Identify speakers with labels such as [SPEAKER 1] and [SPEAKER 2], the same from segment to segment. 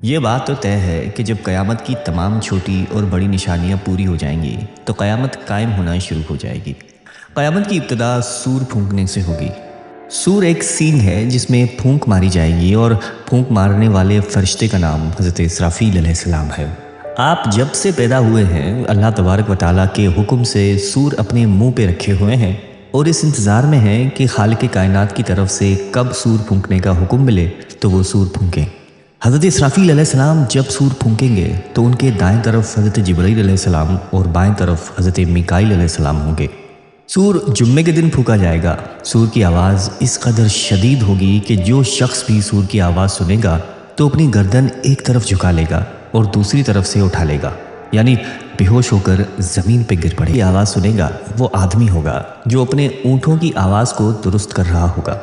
[SPEAKER 1] یہ بات تو طے ہے کہ جب قیامت کی تمام چھوٹی اور بڑی نشانیاں پوری ہو جائیں گی تو قیامت قائم ہونا شروع ہو جائے گی۔ قیامت کی ابتدا سور پھونکنے سے ہوگی۔ سور ایک سینگ ہے جس میں پھونک ماری جائے گی، اور پھونک مارنے والے فرشتے کا نام حضرت اسرافیل علیہ السلام ہے۔ آپ جب سے پیدا ہوئے ہیں اللہ تبارک و تعالیٰ کے حکم سے سور اپنے منہ پہ رکھے ہوئے ہیں اور اس انتظار میں ہیں کہ خالق کائنات کی طرف سے کب سور پھونکنے کا حکم ملے تو وہ سور پھونکیں۔ حضرت اسرافیل علیہ السلام جب سور پھونکیں گے تو ان کے دائیں طرف حضرت جبرائیل علیہ السلام اور بائیں طرف حضرت میکائیل علیہ السلام ہوں گے۔ سور جمعے کے دن پھونکا جائے گا۔ سور کی آواز اس قدر شدید ہوگی کہ جو شخص بھی سور کی آواز سنے گا تو اپنی گردن ایک طرف جھکا لے گا اور دوسری طرف سے اٹھا لے گا، یعنی بے ہوش ہو کر زمین پہ گر پڑے۔ یہ آواز سنے گا وہ آدمی ہوگا جو اپنے اونٹوں کی آواز کو درست کر رہا ہوگا۔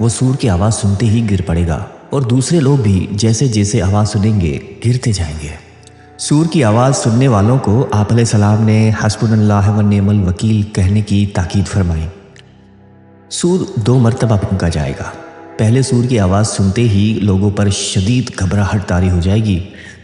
[SPEAKER 1] وہ سور کی آواز سنتے ہی گر پڑے گا اور دوسرے لوگ بھی جیسے جیسے آواز سنیں گے گرتے جائیں گے۔ سور کی آواز سننے والوں کو آپ علیہ السلام نے حسبنا اللہ و نعم الوکیل کہنے کی تاکید فرمائی۔ سور 2 مرتبہ پھونکا جائے گا۔ پہلے سور کی آواز سنتے ہی لوگوں پر شدید گھبراہٹ طاری ہو جائے گی۔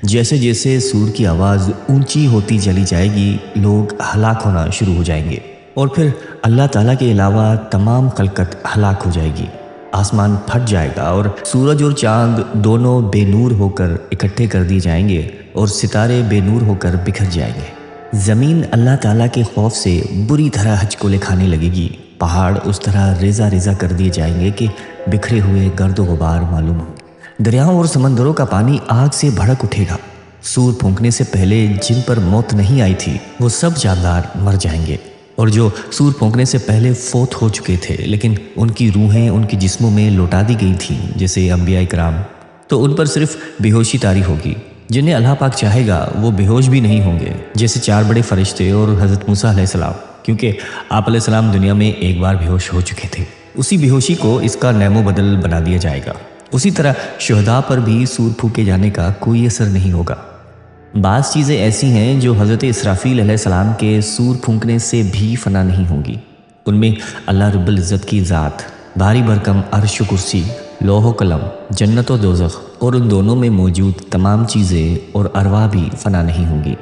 [SPEAKER 1] جیسے جیسے سور کی آواز اونچی ہوتی چلی جائے گی لوگ ہلاک ہونا شروع ہو جائیں گے، اور پھر اللہ تعالیٰ کے علاوہ تمام خلقت ہلاک ہو جائے گی۔ آسمان پھٹ جائے گا اور سورج اور چاند دونوں بے نور ہو کر اکٹھے کر دی جائیں گے اور ستارے بے نور ہو کر بکھر جائیں گے۔ زمین اللہ تعالیٰ کے خوف سے بری طرح ہچکولے کھانے لگے گی۔ پہاڑ اس طرح ریزہ ریزہ کر دیے جائیں گے کہ بکھرے ہوئے گرد و غبار معلوم ہوں گے۔ دریاؤں اور سمندروں کا پانی آگ سے بھڑک اٹھے گا۔ سور پھونکنے سے پہلے جن پر موت نہیں آئی تھی وہ سب جاندار مر جائیں گے، اور جو سور پھونکنے سے پہلے فوت ہو چکے تھے لیکن ان کی روحیں ان کے جسموں میں لوٹا دی گئی تھیں، جیسے انبیاء کرام، تو ان پر صرف بے ہوشی طاری ہوگی۔ جنہیں اللہ پاک چاہے گا وہ بے ہوش بھی نہیں ہوں گے، جیسے 4 بڑے فرشتے اور حضرت موسیٰ علیہ السلام، کیونکہ آپ علیہ السلام دنیا میں ایک بار بے ہوش ہو چکے تھے۔ اسی بے ہوشی کو اس کا نعم و بدل بنا دیا جائے گا۔ اسی طرح شہداء پر بھی سور پھونکے جانے کا کوئی اثر نہیں ہوگا۔ بعض چیزیں ایسی ہیں جو حضرت اسرافیل علیہ السلام کے سور پھونکنے سے بھی فنا نہیں ہوں گی۔ ان میں اللہ رب العزت کی ذات، بھاری بھرکم عرش و کرسی، لوح و قلم، جنت و دوزخ اور ان دونوں میں موجود تمام چیزیں اور ارواح بھی فنا نہیں ہوں گی۔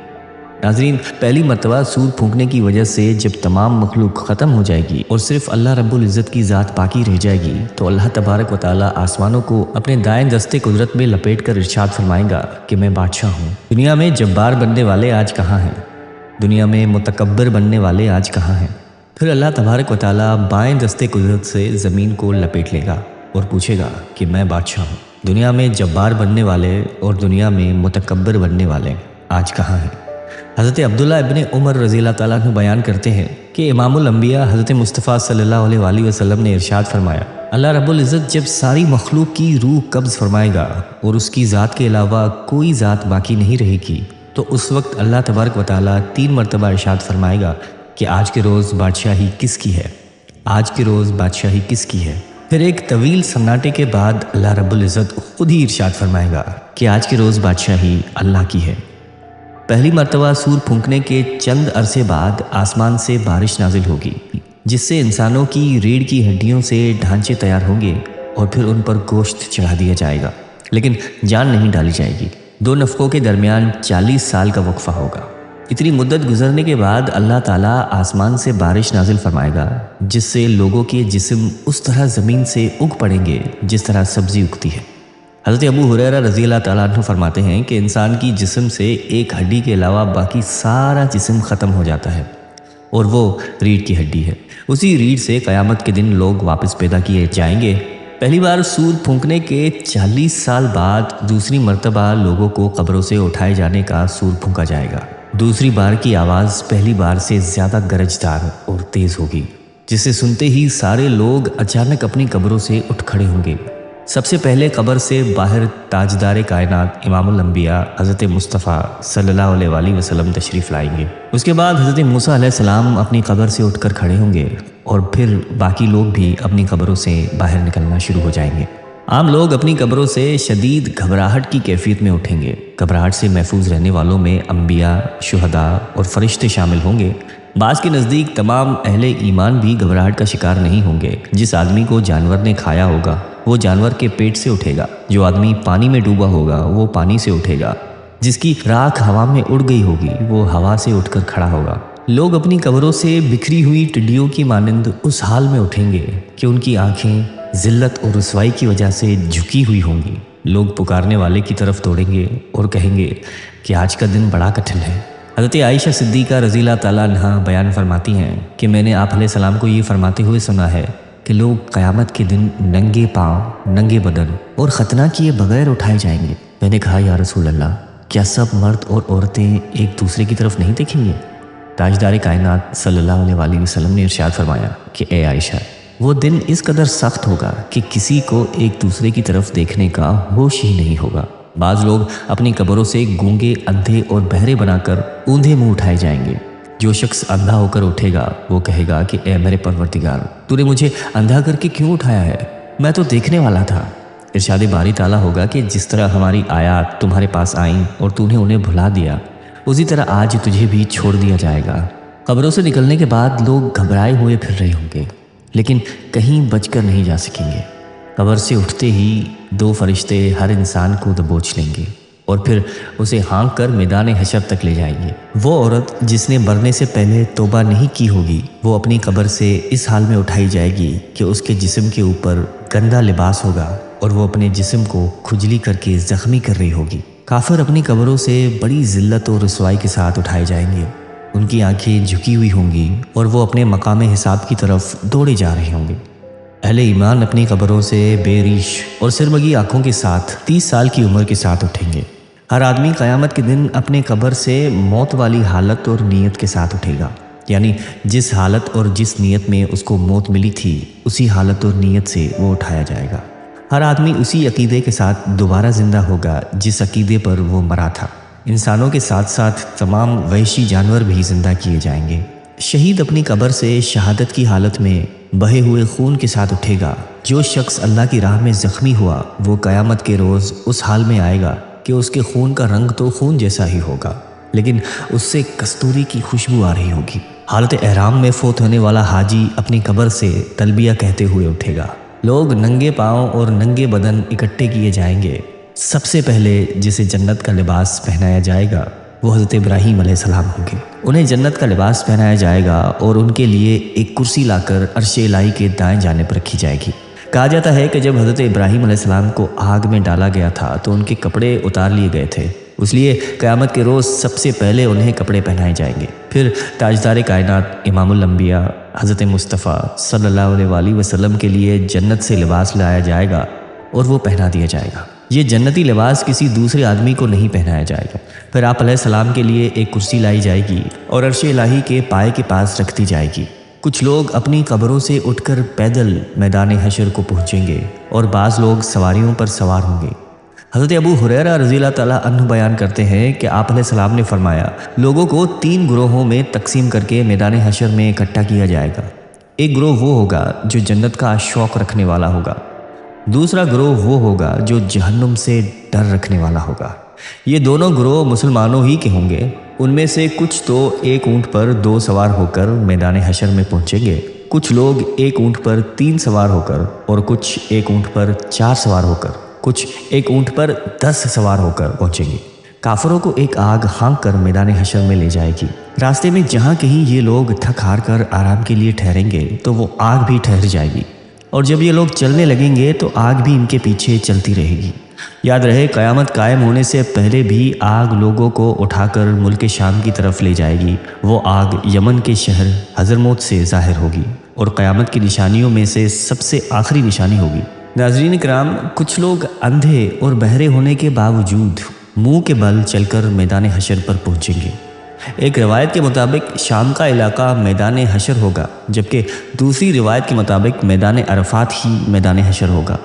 [SPEAKER 1] ناظرین، پہلی مرتبہ سور پھونکنے کی وجہ سے جب تمام مخلوق ختم ہو جائے گی اور صرف اللہ رب العزت کی ذات باقی رہ جائے گی تو اللہ تبارک و تعالیٰ آسمانوں کو اپنے دائیں دستے قدرت میں لپیٹ کر ارشاد فرمائے گا کہ میں بادشاہ ہوں۔ دنیا میں جبار بننے والے آج کہاں ہیں؟ دنیا میں متکبر بننے والے آج کہاں ہیں؟ پھر اللہ تبارک و تعالیٰ بائیں دستے قدرت سے زمین کو لپیٹ لے گا اور پوچھے گا کہ میں بادشاہ ہوں۔ دنیا میں جبار بننے والے اور دنیا میں متکبر بننے والے آج کہاں ہیں؟ حضرت عبداللہ ابن عمر رضی اللہ تعالیٰ عنہ بیان کرتے ہیں کہ امام الانبیاء حضرت مصطفیٰ صلی اللہ علیہ وآلہ وسلم نے ارشاد فرمایا، اللہ رب العزت جب ساری مخلوق کی روح قبض فرمائے گا اور اس کی ذات کے علاوہ کوئی ذات باقی نہیں رہے گی تو اس وقت اللہ تبارک و تعالیٰ 3 مرتبہ ارشاد فرمائے گا کہ آج کے روز بادشاہی کس کی ہے؟ آج کے روز بادشاہی کس کی ہے؟ پھر ایک طویل سناٹے کے بعد اللہ رب العزت خود ہی ارشاد فرمائے گا کہ آج کے روز بادشاہی اللہ کی ہے۔ پہلی مرتبہ سور پھونکنے کے چند عرصے بعد آسمان سے بارش نازل ہوگی، جس سے انسانوں کی ریڑھ کی ہڈیوں سے ڈھانچے تیار ہوں گے اور پھر ان پر گوشت چڑھا دیا جائے گا، لیکن جان نہیں ڈالی جائے گی۔ 2 نفخوں کے درمیان 40 سال کا وقفہ ہوگا۔ اتنی مدت گزرنے کے بعد اللہ تعالیٰ آسمان سے بارش نازل فرمائے گا، جس سے لوگوں کے جسم اس طرح زمین سے اگ پڑیں گے جس طرح سبزی اگتی ہے۔ حضرت ابو ہریرہ رضی اللہ تعالیٰ عنہ فرماتے ہیں کہ انسان کی جسم سے ایک ہڈی کے علاوہ باقی سارا جسم ختم ہو جاتا ہے، اور وہ ریڑھ کی ہڈی ہے۔ اسی ریڑھ سے قیامت کے دن لوگ واپس پیدا کیے جائیں گے۔ پہلی بار سور پھونکنے کے 40 سال بعد دوسری مرتبہ لوگوں کو قبروں سے اٹھائے جانے کا سور پھونکا جائے گا۔ دوسری بار کی آواز پہلی بار سے زیادہ گرجدار اور تیز ہوگی، جسے سنتے ہی سارے لوگ اچانک اپنی قبروں سے اٹھ کھڑے ہوں گے۔ سب سے پہلے قبر سے باہر تاجدار کائنات امام الانبیاء حضرت مصطفیٰ صلی اللہ علیہ وآلہ وسلم تشریف لائیں گے۔ اس کے بعد حضرت موسیٰ علیہ السلام اپنی قبر سے اٹھ کر کھڑے ہوں گے، اور پھر باقی لوگ بھی اپنی قبروں سے باہر نکلنا شروع ہو جائیں گے۔ عام لوگ اپنی قبروں سے شدید گھبراہٹ کی کیفیت میں اٹھیں گے۔ گھبراہٹ سے محفوظ رہنے والوں میں انبیاء، شہداء اور فرشتے شامل ہوں گے۔ بعض کے نزدیک تمام اہل ایمان بھی گھبراہٹ کا شکار نہیں ہوں گے۔ جس آدمی کو جانور نے کھایا ہوگا وہ جانور کے پیٹ سے اٹھے گا، جو آدمی پانی میں ڈوبا ہوگا وہ پانی سے اٹھے گا، جس کی راکھ ہوا میں اڑ گئی ہوگی وہ ہوا سے اٹھ کر کھڑا ہوگا۔ لوگ اپنی قبروں سے بکھری ہوئی ٹڈیوں کی مانند اس حال میں اٹھیں گے کہ ان کی آنکھیں ذلت اور رسوائی کی وجہ سے جھکی ہوئی ہوں گی۔ لوگ پکارنے والے کی طرف دوڑیں گے اور کہیں گے کہ آج کا دن بڑا کٹھن ہے۔ حضرت عائشہ صدیقہ رضی اللہ تعالیٰ عنہا بیان فرماتی ہیں کہ میں نے آپ علیہ السلام کو یہ فرماتے ہوئے سنا ہے کہ لوگ قیامت کے دن ننگے پاؤں، ننگے بدن اور ختنہ کیے بغیر اٹھائے جائیں گے۔ میں نے کہا یا رسول اللہ، کیا سب مرد اور عورتیں ایک دوسرے کی طرف نہیں دیکھیں گے؟ تاجدار کائنات صلی اللہ علیہ وسلم نے ارشاد فرمایا کہ اے عائشہ، وہ دن اس قدر سخت ہوگا کہ کسی کو ایک دوسرے کی طرف دیکھنے کا ہوش ہی نہیں ہوگا۔ بعض لوگ اپنی قبروں سے گونگے، اندھے اور بہرے بنا کر اوندھے منہ اٹھائے جائیں گے۔ جو شخص اندھا ہو کر اٹھے گا وہ کہے گا کہ اے میرے پروردگار، تو نے مجھے اندھا کر کے کیوں اٹھایا ہے؟ میں تو دیکھنے والا تھا۔ ارشاد باری تعالیٰ ہوگا کہ جس طرح ہماری آیات تمہارے پاس آئیں اور تو نے انہیں بھلا دیا، اسی طرح آج تجھے بھی چھوڑ دیا جائے گا۔ قبروں سے نکلنے کے بعد لوگ گھبرائے ہوئے پھر رہے ہوں گے، لیکن کہیں بچ کر نہیں جا سکیں گے۔ قبر سے اٹھتے ہی دو فرشتے ہر انسان کو دبوچ لیں گے اور پھر اسے ہانک کر میدان حشر تک لے جائیں گے۔ وہ عورت جس نے مرنے سے پہلے توبہ نہیں کی ہوگی وہ اپنی قبر سے اس حال میں اٹھائی جائے گی کہ اس کے جسم کے اوپر گندا لباس ہوگا اور وہ اپنے جسم کو کھجلی کر کے زخمی کر رہی ہوگی۔ کافر اپنی قبروں سے بڑی ذلت اور رسوائی کے ساتھ اٹھائے جائیں گے۔ ان کی آنکھیں جھکی ہوئی ہوں گی اور وہ اپنے مقام حساب کی طرف دوڑے جا رہے ہوں گے۔ اہل ایمان اپنی قبروں سے بے ریش اور سرمگی آنکھوں کے ساتھ 30 سال کی عمر کے ساتھ اٹھیں گے۔ ہر آدمی قیامت کے دن اپنے قبر سے موت والی حالت اور نیت کے ساتھ اٹھے گا، یعنی جس حالت اور جس نیت میں اس کو موت ملی تھی اسی حالت اور نیت سے وہ اٹھایا جائے گا۔ ہر آدمی اسی عقیدے کے ساتھ دوبارہ زندہ ہوگا جس عقیدے پر وہ مرا تھا۔ انسانوں کے ساتھ ساتھ تمام وحشی جانور بھی زندہ کیے جائیں گے۔ شہید اپنی قبر سے شہادت کی حالت میں بہے ہوئے خون کے ساتھ اٹھے گا۔ جو شخص اللہ کی راہ میں زخمی ہوا وہ قیامت کے روز اس حال میں آئے گا کہ اس کے خون کا رنگ تو خون جیسا ہی ہوگا، لیکن اس سے کستوری کی خوشبو آ رہی ہوگی۔ حالت احرام میں فوت ہونے والا حاجی اپنی قبر سے تلبیہ کہتے ہوئے اٹھے گا۔ لوگ ننگے پاؤں اور ننگے بدن اکٹھے کیے جائیں گے۔ سب سے پہلے جسے جنت کا لباس پہنایا جائے گا وہ حضرت ابراہیم علیہ السلام ہوں گے۔ انہیں جنت کا لباس پہنایا جائے گا اور ان کے لیے ایک کرسی لا کر عرش الہی کے دائیں جانب رکھی جائے گی۔ کہا جاتا ہے کہ جب حضرت ابراہیم علیہ السلام کو آگ میں ڈالا گیا تھا تو ان کے کپڑے اتار لیے گئے تھے، اس لیے قیامت کے روز سب سے پہلے انہیں کپڑے پہنائے جائیں گے۔ پھر تاجدار کائنات امام الانبیاء حضرت مصطفیٰ صلی اللہ علیہ وآلہ وسلم کے لیے جنت سے لباس لایا جائے گا اور وہ پہنا دیا جائے گا۔ یہ جنتی لباس کسی دوسرے آدمی کو نہیں پہنایا جائے گا۔ پھر آپ علیہ السلام کے لیے ایک کرسی لائی جائے گی اور عرش الہی کے پائے کے پاس رکھ دی جائے گی۔ کچھ لوگ اپنی قبروں سے اٹھ کر پیدل میدان حشر کو پہنچیں گے اور بعض لوگ سواریوں پر سوار ہوں گے۔ حضرت ابو ہریرہ رضی اللہ تعالیٰ عنہ بیان کرتے ہیں کہ آپ علیہ السلام نے فرمایا، لوگوں کو 3 گروہوں میں تقسیم کر کے میدان حشر میں اکٹھا کیا جائے گا۔ ایک گروہ وہ ہوگا جو جنت کا شوق رکھنے والا ہوگا، دوسرا گروہ وہ ہوگا جو جہنم سے ڈر رکھنے والا ہوگا۔ یہ دونوں گروہ مسلمانوں ہی کے ہوں گے۔ ان میں سے کچھ تو ایک اونٹ پر 2 سوار ہو کر میدان حشر میں پہنچیں گے، کچھ لوگ ایک اونٹ پر 3 سوار ہو کر، اور کچھ ایک اونٹ پر 4 سوار ہو کر، کچھ ایک اونٹ پر 10 سوار ہو کر پہنچیں گے۔ کافروں کو ایک آگ ہانک کر میدان حشر میں لے جائے گی۔ راستے میں جہاں کہیں یہ لوگ تھک ہار کر آرام کے لیے ٹھہریں گے تو وہ آگ بھی ٹھہر جائے گی، اور جب یہ لوگ چلنے لگیں گے تو آگ بھی ان کے پیچھے چلتی رہے گی۔ یاد رہے قیامت قائم ہونے سے پہلے بھی آگ لوگوں کو اٹھا کر ملک شام کی طرف لے جائے گی۔ وہ آگ یمن کے شہر حضرموت سے ظاہر ہوگی اور قیامت کی نشانیوں میں سے سب سے آخری نشانی ہوگی۔ ناظرین کرام، کچھ لوگ اندھے اور بہرے ہونے کے باوجود منہ کے بل چل کر میدان حشر پر پہنچیں گے۔ ایک روایت کے مطابق شام کا علاقہ میدان حشر ہوگا، جبکہ دوسری روایت کے مطابق میدان عرفات ہی میدان حشر ہوگا۔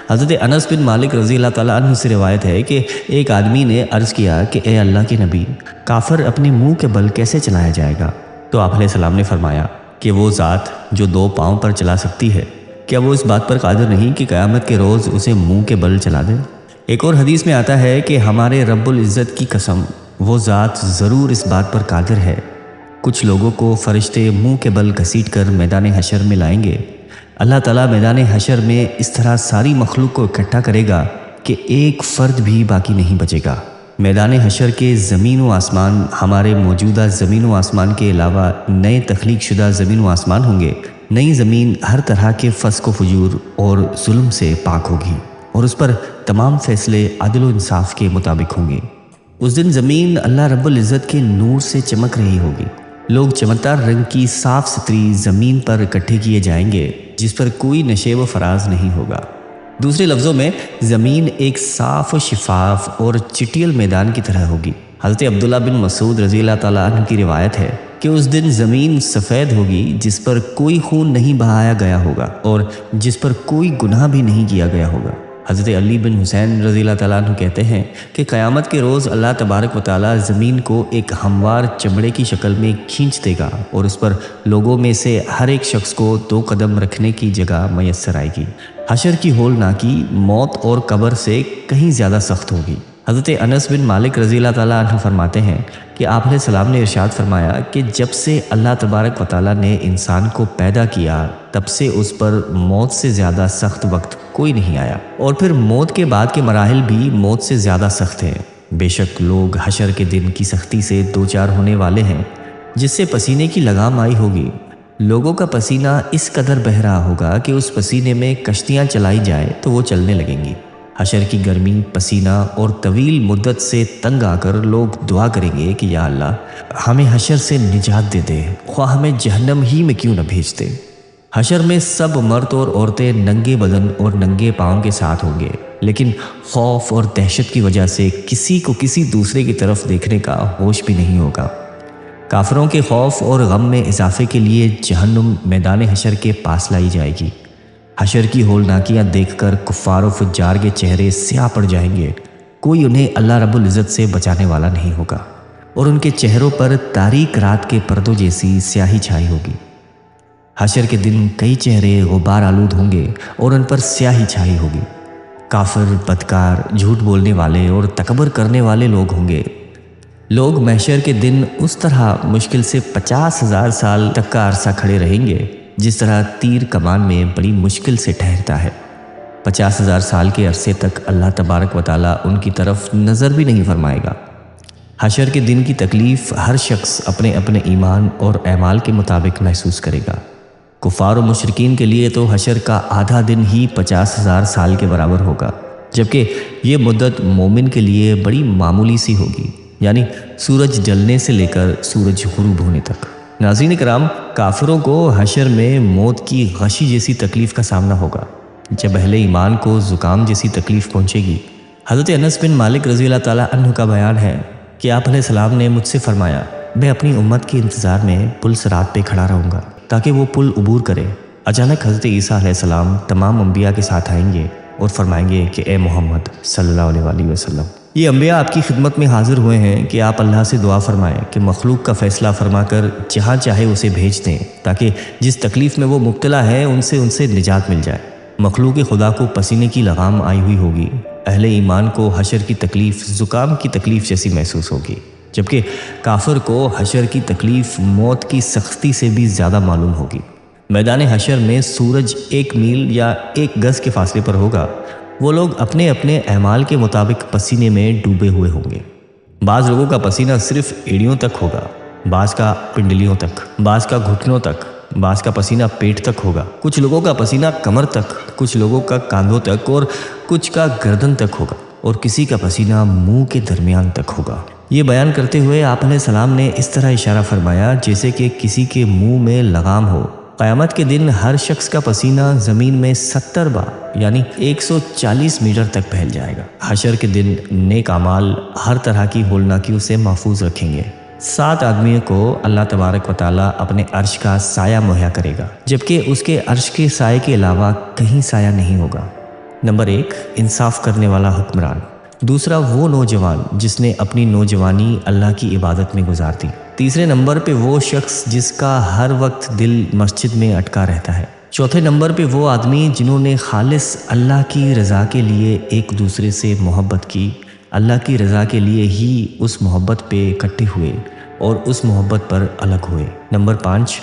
[SPEAKER 1] حضرت انس بن مالک رضی اللہ تعالیٰ عنہ سے روایت ہے کہ ایک آدمی نے عرض کیا کہ اے اللہ کے نبی، کافر اپنے منہ کے بل کیسے چلایا جائے گا؟ تو آپ علیہ السلام نے فرمایا کہ وہ ذات جو 2 پاؤں پر چلا سکتی ہے، کیا وہ اس بات پر قادر نہیں کہ قیامت کے روز اسے منہ کے بل چلا دے؟ ایک اور حدیث میں آتا ہے کہ ہمارے رب العزت کی قسم، وہ ذات ضرور اس بات پر قادر ہے کچھ لوگوں کو فرشتے منہ کے بل گھسیٹ کر میدان حشر میں لائیں گے۔ اللہ تعالیٰ میدان حشر میں اس طرح ساری مخلوق کو اکٹھا کرے گا کہ ایک فرد بھی باقی نہیں بچے گا۔ میدان حشر کے زمین و آسمان ہمارے موجودہ زمین و آسمان کے علاوہ نئے تخلیق شدہ زمین و آسمان ہوں گے۔ نئی زمین ہر طرح کے فسق و فجور اور ظلم سے پاک ہوگی اور اس پر تمام فیصلے عدل و انصاف کے مطابق ہوں گے۔ اس دن زمین اللہ رب العزت کے نور سے چمک رہی ہوگی۔ لوگ چمکدار رنگ کی صاف ستھری زمین پر اکٹھے کیے جائیں گے جس پر کوئی نشیب و فراز نہیں ہوگا۔ دوسرے لفظوں میں زمین ایک صاف و شفاف اور چٹیل میدان کی طرح ہوگی۔ حضرت عبداللہ بن مسعود رضی اللہ تعالیٰ عنہ کی روایت ہے کہ اس دن زمین سفید ہوگی جس پر کوئی خون نہیں بہایا گیا ہوگا اور جس پر کوئی گناہ بھی نہیں کیا گیا ہوگا۔ حضرت علی بن حسین رضی اللہ تعالیٰ عنہ کہتے ہیں کہ قیامت کے روز اللہ تبارک و تعالیٰ زمین کو ایک ہموار چمڑے کی شکل میں کھینچ دے گا اور اس پر لوگوں میں سے ہر ایک شخص کو 2 قدم رکھنے کی جگہ میسر آئے گی۔ حشر کی ہولناکی موت اور قبر سے کہیں زیادہ سخت ہوگی۔ حضرت انس بن مالک رضی اللہ تعالیٰ عنہ فرماتے ہیں کہ آپ علیہ السلام نے ارشاد فرمایا کہ جب سے اللہ تبارک و تعالیٰ نے انسان کو پیدا کیا تب سے اس پر موت سے زیادہ سخت وقت کوئی نہیں آیا، اور پھر موت کے بعد کے مراحل بھی موت سے زیادہ سخت ہیں۔ بے شک لوگ حشر کے دن کی سختی سے دوچار ہونے والے ہیں جس سے پسینے کی لگام آئی ہوگی۔ لوگوں کا پسینہ اس قدر بہہ رہا ہوگا کہ اس پسینے میں کشتیاں چلائی جائے تو وہ چلنے لگیں گی۔ حشر کی گرمی، پسینہ اور طویل مدت سے تنگ آ کر لوگ دعا کریں گے کہ یا اللہ ہمیں حشر سے نجات دے دے، خواہ ہمیں جہنم ہی میں کیوں نہ بھیج دے۔ حشر میں سب مرد اور عورتیں ننگے بدن اور ننگے پاؤں کے ساتھ ہوں گے، لیکن خوف اور دہشت کی وجہ سے کسی کو کسی دوسرے کی طرف دیکھنے کا ہوش بھی نہیں ہوگا۔ کافروں کے خوف اور غم میں اضافے کے لیے جہنم میدان حشر کے پاس لائی جائے گی۔ حشر کی ہولناکیاں دیکھ کر کفار و فجار کے چہرے سیاہ پڑ جائیں گے، کوئی انہیں اللہ رب العزت سے بچانے والا نہیں ہوگا اور ان کے چہروں پر تاریک رات کے پردوں جیسی سیاہی چھائی ہوگی۔ حشر کے دن کئی چہرے غبار آلود ہوں گے اور ان پر سیاہی چھائی ہوگی۔ کافر، بدکار، جھوٹ بولنے والے اور تکبر کرنے والے لوگ ہوں گے۔ لوگ محشر کے دن اس طرح مشکل سے 50,000 سال تک کا عرصہ کھڑے رہیں گے جس طرح تیر کمان میں بڑی مشکل سے ٹھہرتا ہے۔ 50,000 سال کے عرصے تک اللہ تبارک و تعالیٰ ان کی طرف نظر بھی نہیں فرمائے گا۔ حشر کے دن کی تکلیف ہر شخص اپنے اپنے ایمان اور اعمال کے مطابق محسوس کرے گا۔ کفار و مشرکین کے لیے تو حشر کا آدھا دن ہی 50,000 سال کے برابر ہوگا، جبکہ یہ مدت مومن کے لیے بڑی معمولی سی ہوگی، یعنی سورج ڈھلنے سے لے کر سورج غروب ہونے تک۔ ناظرین کرام، کافروں کو حشر میں موت کی غشی جیسی تکلیف کا سامنا ہوگا جب اہل ایمان کو زکام جیسی تکلیف پہنچے گی۔ حضرت انس بن مالک رضی اللہ تعالیٰ عنہ کا بیان ہے کہ آپ علیہ السلام نے مجھ سے فرمایا میں اپنی امت کے انتظار میں پل صراط پہ کھڑا رہوں گا تاکہ وہ پل عبور کرے۔ اچانک حضرت عیسیٰ علیہ السلام تمام انبیاء کے ساتھ آئیں گے اور فرمائیں گے کہ اے محمد صلی اللہ علیہ وآلہ وسلم، یہ انبیاء آپ کی خدمت میں حاضر ہوئے ہیں کہ آپ اللہ سے دعا فرمائیں کہ مخلوق کا فیصلہ فرما کر جہاں چاہے اسے بھیج دیں تاکہ جس تکلیف میں وہ مبتلا ہے ان سے نجات مل جائے۔ مخلوق خدا کو پسینے کی لگام آئی ہوئی ہوگی، اہل ایمان کو حشر کی تکلیف زکام کی تکلیف جیسی محسوس ہوگی، جبکہ کافر کو حشر کی تکلیف موت کی سختی سے بھی زیادہ معلوم ہوگی۔ میدان حشر میں سورج 1 میل یا 1 گز کے فاصلے پر ہوگا۔ وہ لوگ اپنے اپنے اعمال کے مطابق پسینے میں ڈوبے ہوئے ہوں گے۔ بعض لوگوں کا پسینہ صرف ایڑیوں تک ہوگا، بعض کا پنڈلیوں تک، بعض کا گھٹنوں تک، بعض کا پسینہ پیٹ تک ہوگا، کچھ لوگوں کا پسینہ کمر تک، کچھ لوگوں کا کاندھوں تک اور کچھ کا گردن تک ہوگا اور کسی کا پسینہ منہ کے درمیان تک ہوگا۔ یہ بیان کرتے ہوئے آپ علیہ السلام نے اس طرح اشارہ فرمایا جیسے کہ کسی کے منہ میں لگام ہو۔ قیامت کے دن ہر شخص کا پسینہ زمین میں 70 بار یعنی 140 میٹر تک پھیل جائے گا۔ حشر کے دن نیک اعمال ہر طرح کی ہولناکیوں سے محفوظ رکھیں گے۔ 7 آدمیوں کو اللہ تبارک و تعالیٰ اپنے عرش کا سایہ مہیا کرے گا، جبکہ اس کے عرش کے سائے کے علاوہ کہیں سایہ نہیں ہوگا۔ نمبر 1، انصاف کرنے والا حکمران۔ دوسرا، وہ نوجوان جس نے اپنی نوجوانی اللہ کی عبادت میں گزار دی۔ تیسرے نمبر پہ وہ شخص جس کا ہر وقت دل مسجد میں اٹکا رہتا ہے۔ چوتھے نمبر پہ وہ آدمی جنہوں نے خالص اللہ کی رضا کے لیے ایک دوسرے سے محبت کی، اللہ کی رضا کے لیے ہی اس محبت پہ اکٹھے ہوئے۔ اور اس محبت پر الگ ہوئے۔ نمبر 5،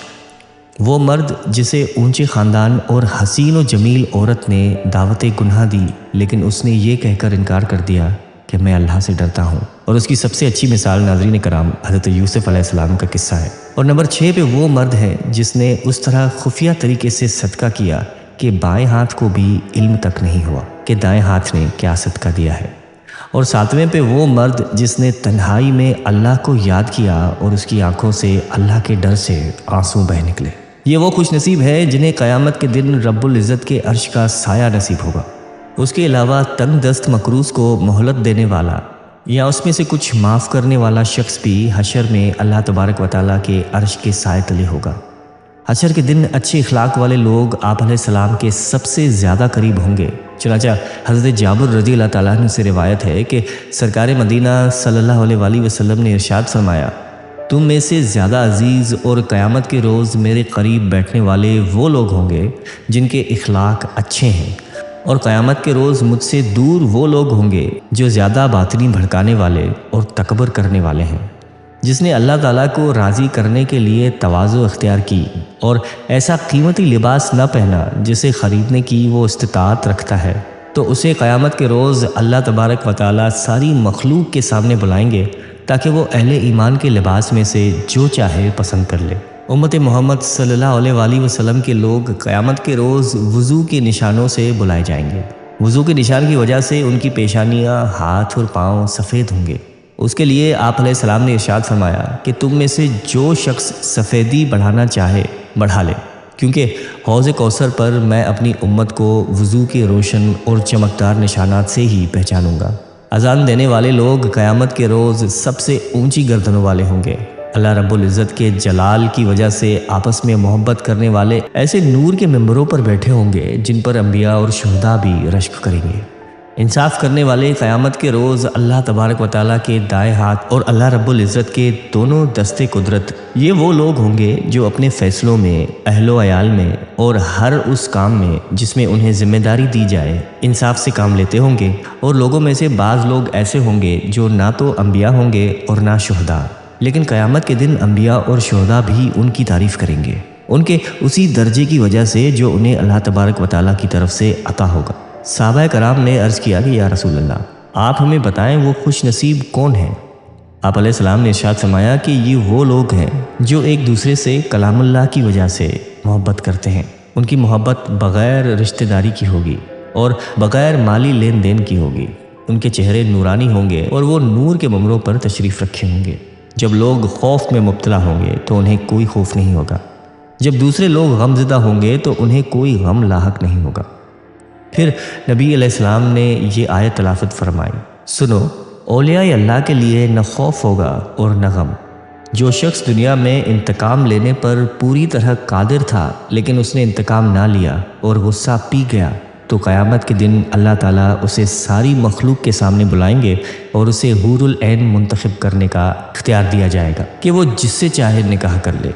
[SPEAKER 1] وہ مرد جسے اونچے خاندان اور حسین و جمیل عورت نے دعوت گناہ دی، لیکن اس نے یہ کہہ کر انکار کر دیا کہ میں اللہ سے ڈرتا ہوں، اور اس کی سب سے اچھی مثال ناظرین کرام حضرت یوسف علیہ السلام کا قصہ ہے۔ اور نمبر 6 پہ وہ مرد ہے جس نے اس طرح خفیہ طریقے سے صدقہ کیا کہ بائیں ہاتھ کو بھی علم تک نہیں ہوا کہ دائیں ہاتھ نے کیا صدقہ دیا ہے۔ اور 7ویں پہ وہ مرد جس نے تنہائی میں اللہ کو یاد کیا اور اس کی آنکھوں سے اللہ کے ڈر سے آنسو بہہ نکلے۔ یہ وہ خوش نصیب ہے جنہیں قیامت کے دن رب العزت کے عرش کا سایہ نصیب ہوگا۔ اس کے علاوہ تنگ دست مکروز کو مہلت دینے والا یا اس میں سے کچھ معاف کرنے والا شخص بھی حشر میں اللہ تبارک و تعالیٰ کے عرش کے سائے تلے ہوگا۔ حشر کے دن اچھے اخلاق والے لوگ آپ علیہ السلام کے سب سے زیادہ قریب ہوں گے۔ چنانچہ حضرت جابر رضی اللہ تعالیٰ عنہ سے روایت ہے کہ سرکار مدینہ صلی اللہ علیہ وآلہ وسلم نے ارشاد فرمایا، تم میں سے زیادہ عزیز اور قیامت کے روز میرے قریب بیٹھنے والے وہ لوگ ہوں گے جن کے اخلاق اچھے ہیں، اور قیامت کے روز مجھ سے دور وہ لوگ ہوں گے جو زیادہ باطنی بھڑکانے والے اور تکبر کرنے والے ہیں۔ جس نے اللہ تعالیٰ کو راضی کرنے کے لیے تواضع اختیار کی اور ایسا قیمتی لباس نہ پہنا جسے خریدنے کی وہ استطاعت رکھتا ہے، تو اسے قیامت کے روز اللہ تبارک و تعالیٰ ساری مخلوق کے سامنے بلائیں گے تاکہ وہ اہل ایمان کے لباس میں سے جو چاہے پسند کر لے۔ امت محمد صلی اللہ علیہ وآلہ وسلم کے لوگ قیامت کے روز وضو کے نشانوں سے بلائے جائیں گے۔ وضو کے نشان کی وجہ سے ان کی پیشانیاں، ہاتھ اور پاؤں سفید ہوں گے۔ اس کے لیے آپ علیہ السلام نے ارشاد فرمایا کہ تم میں سے جو شخص سفیدی بڑھانا چاہے بڑھا لے، کیونکہ حوض کوثر پر میں اپنی امت کو وضو کے روشن اور چمکدار نشانات سے ہی پہچانوں گا۔ اذان دینے والے لوگ قیامت کے روز سب سے اونچی گردنوں والے ہوں گے۔ اللہ رب العزت کے جلال کی وجہ سے آپس میں محبت کرنے والے ایسے نور کے ممبروں پر بیٹھے ہوں گے جن پر انبیاء اور شہداء بھی رشک کریں گے۔ انصاف کرنے والے قیامت کے روز اللہ تبارک و تعالیٰ کے دائیں ہاتھ اور اللہ رب العزت کے دونوں دستے قدرت، یہ وہ لوگ ہوں گے جو اپنے فیصلوں میں، اہل و عیال میں اور ہر اس کام میں جس میں انہیں ذمہ داری دی جائے انصاف سے کام لیتے ہوں گے۔ اور لوگوں میں سے بعض لوگ ایسے ہوں گے جو نہ تو انبیاء ہوں گے اور نہ شہداء، لیکن قیامت کے دن انبیاء اور شہداء بھی ان کی تعریف کریں گے، ان کے اسی درجے کی وجہ سے جو انہیں اللہ تبارک و تعالیٰ کی طرف سے عطا ہوگا۔ صحابہ کرام نے عرض کیا کہ یا رسول اللہ، آپ ہمیں بتائیں وہ خوش نصیب کون ہیں؟ آپ علیہ السلام نے ارشاد فرمایا کہ یہ وہ لوگ ہیں جو ایک دوسرے سے کلام اللہ کی وجہ سے محبت کرتے ہیں۔ ان کی محبت بغیر رشتہ داری کی ہوگی اور بغیر مالی لین دین کی ہوگی۔ ان کے چہرے نورانی ہوں گے اور وہ نور کے ممروں پر تشریف رکھے ہوں گے۔ جب لوگ خوف میں مبتلا ہوں گے تو انہیں کوئی خوف نہیں ہوگا، جب دوسرے لوگ غم زدہ ہوں گے تو انہیں کوئی غم لاحق نہیں ہوگا۔ پھر نبی علیہ السلام نے یہ آیت تلاوت فرمائی، سنو، اولیاء اللہ کے لیے نہ خوف ہوگا اور نہ غم۔ جو شخص دنیا میں انتقام لینے پر پوری طرح قادر تھا لیکن اس نے انتقام نہ لیا اور غصہ پی گیا، تو قیامت کے دن اللہ تعالیٰ اسے ساری مخلوق کے سامنے بلائیں گے اور اسے حور العین منتخب کرنے کا اختیار دیا جائے گا کہ وہ جس سے چاہے نکاح کر لے۔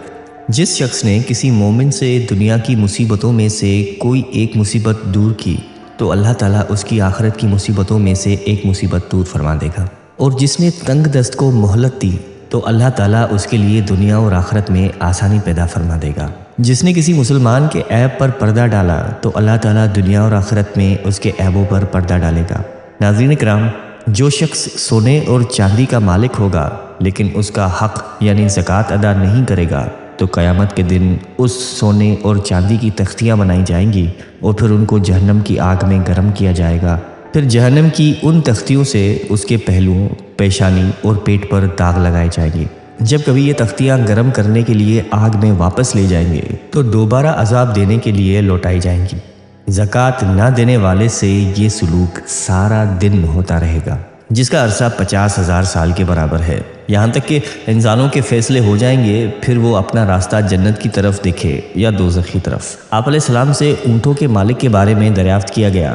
[SPEAKER 1] جس شخص نے کسی مومن سے دنیا کی مصیبتوں میں سے کوئی ایک مصیبت دور کی تو اللہ تعالیٰ اس کی آخرت کی مصیبتوں میں سے ایک مصیبت دور فرما دے گا، اور جس نے تنگ دست کو مہلت دی تو اللہ تعالیٰ اس کے لیے دنیا اور آخرت میں آسانی پیدا فرما دے گا۔ جس نے کسی مسلمان کے عیب پر پردہ ڈالا تو اللہ تعالیٰ دنیا اور آخرت میں اس کے عیبوں پر پردہ ڈالے گا۔ ناظرین کرام، جو شخص سونے اور چاندی کا مالک ہوگا لیکن اس کا حق یعنی زکوٰۃ ادا نہیں کرے گا تو قیامت کے دن اس سونے اور چاندی کی تختیاں بنائی جائیں گی اور پھر ان کو جہنم کی آگ میں گرم کیا جائے گا۔ پھر جہنم کی ان تختیوں سے اس کے پہلوؤں، پیشانی اور پیٹ پر داغ لگائے جائیں گے۔ جب کبھی یہ تختیاں گرم کرنے کے لیے آگ میں واپس لے جائیں گے تو دوبارہ عذاب دینے کے لیے لوٹائی جائیں گی۔ زکوٰۃ نہ دینے والے سے یہ سلوک سارا دن ہوتا رہے گا، جس کا عرصہ 50,000 سال کے برابر ہے، یہاں تک کہ انسانوں کے فیصلے ہو جائیں گے، پھر وہ اپنا راستہ جنت کی طرف دیکھے یا دوزخ کی طرف۔ آپ علیہ السلام سے اونٹوں کے مالک کے بارے میں دریافت کیا گیا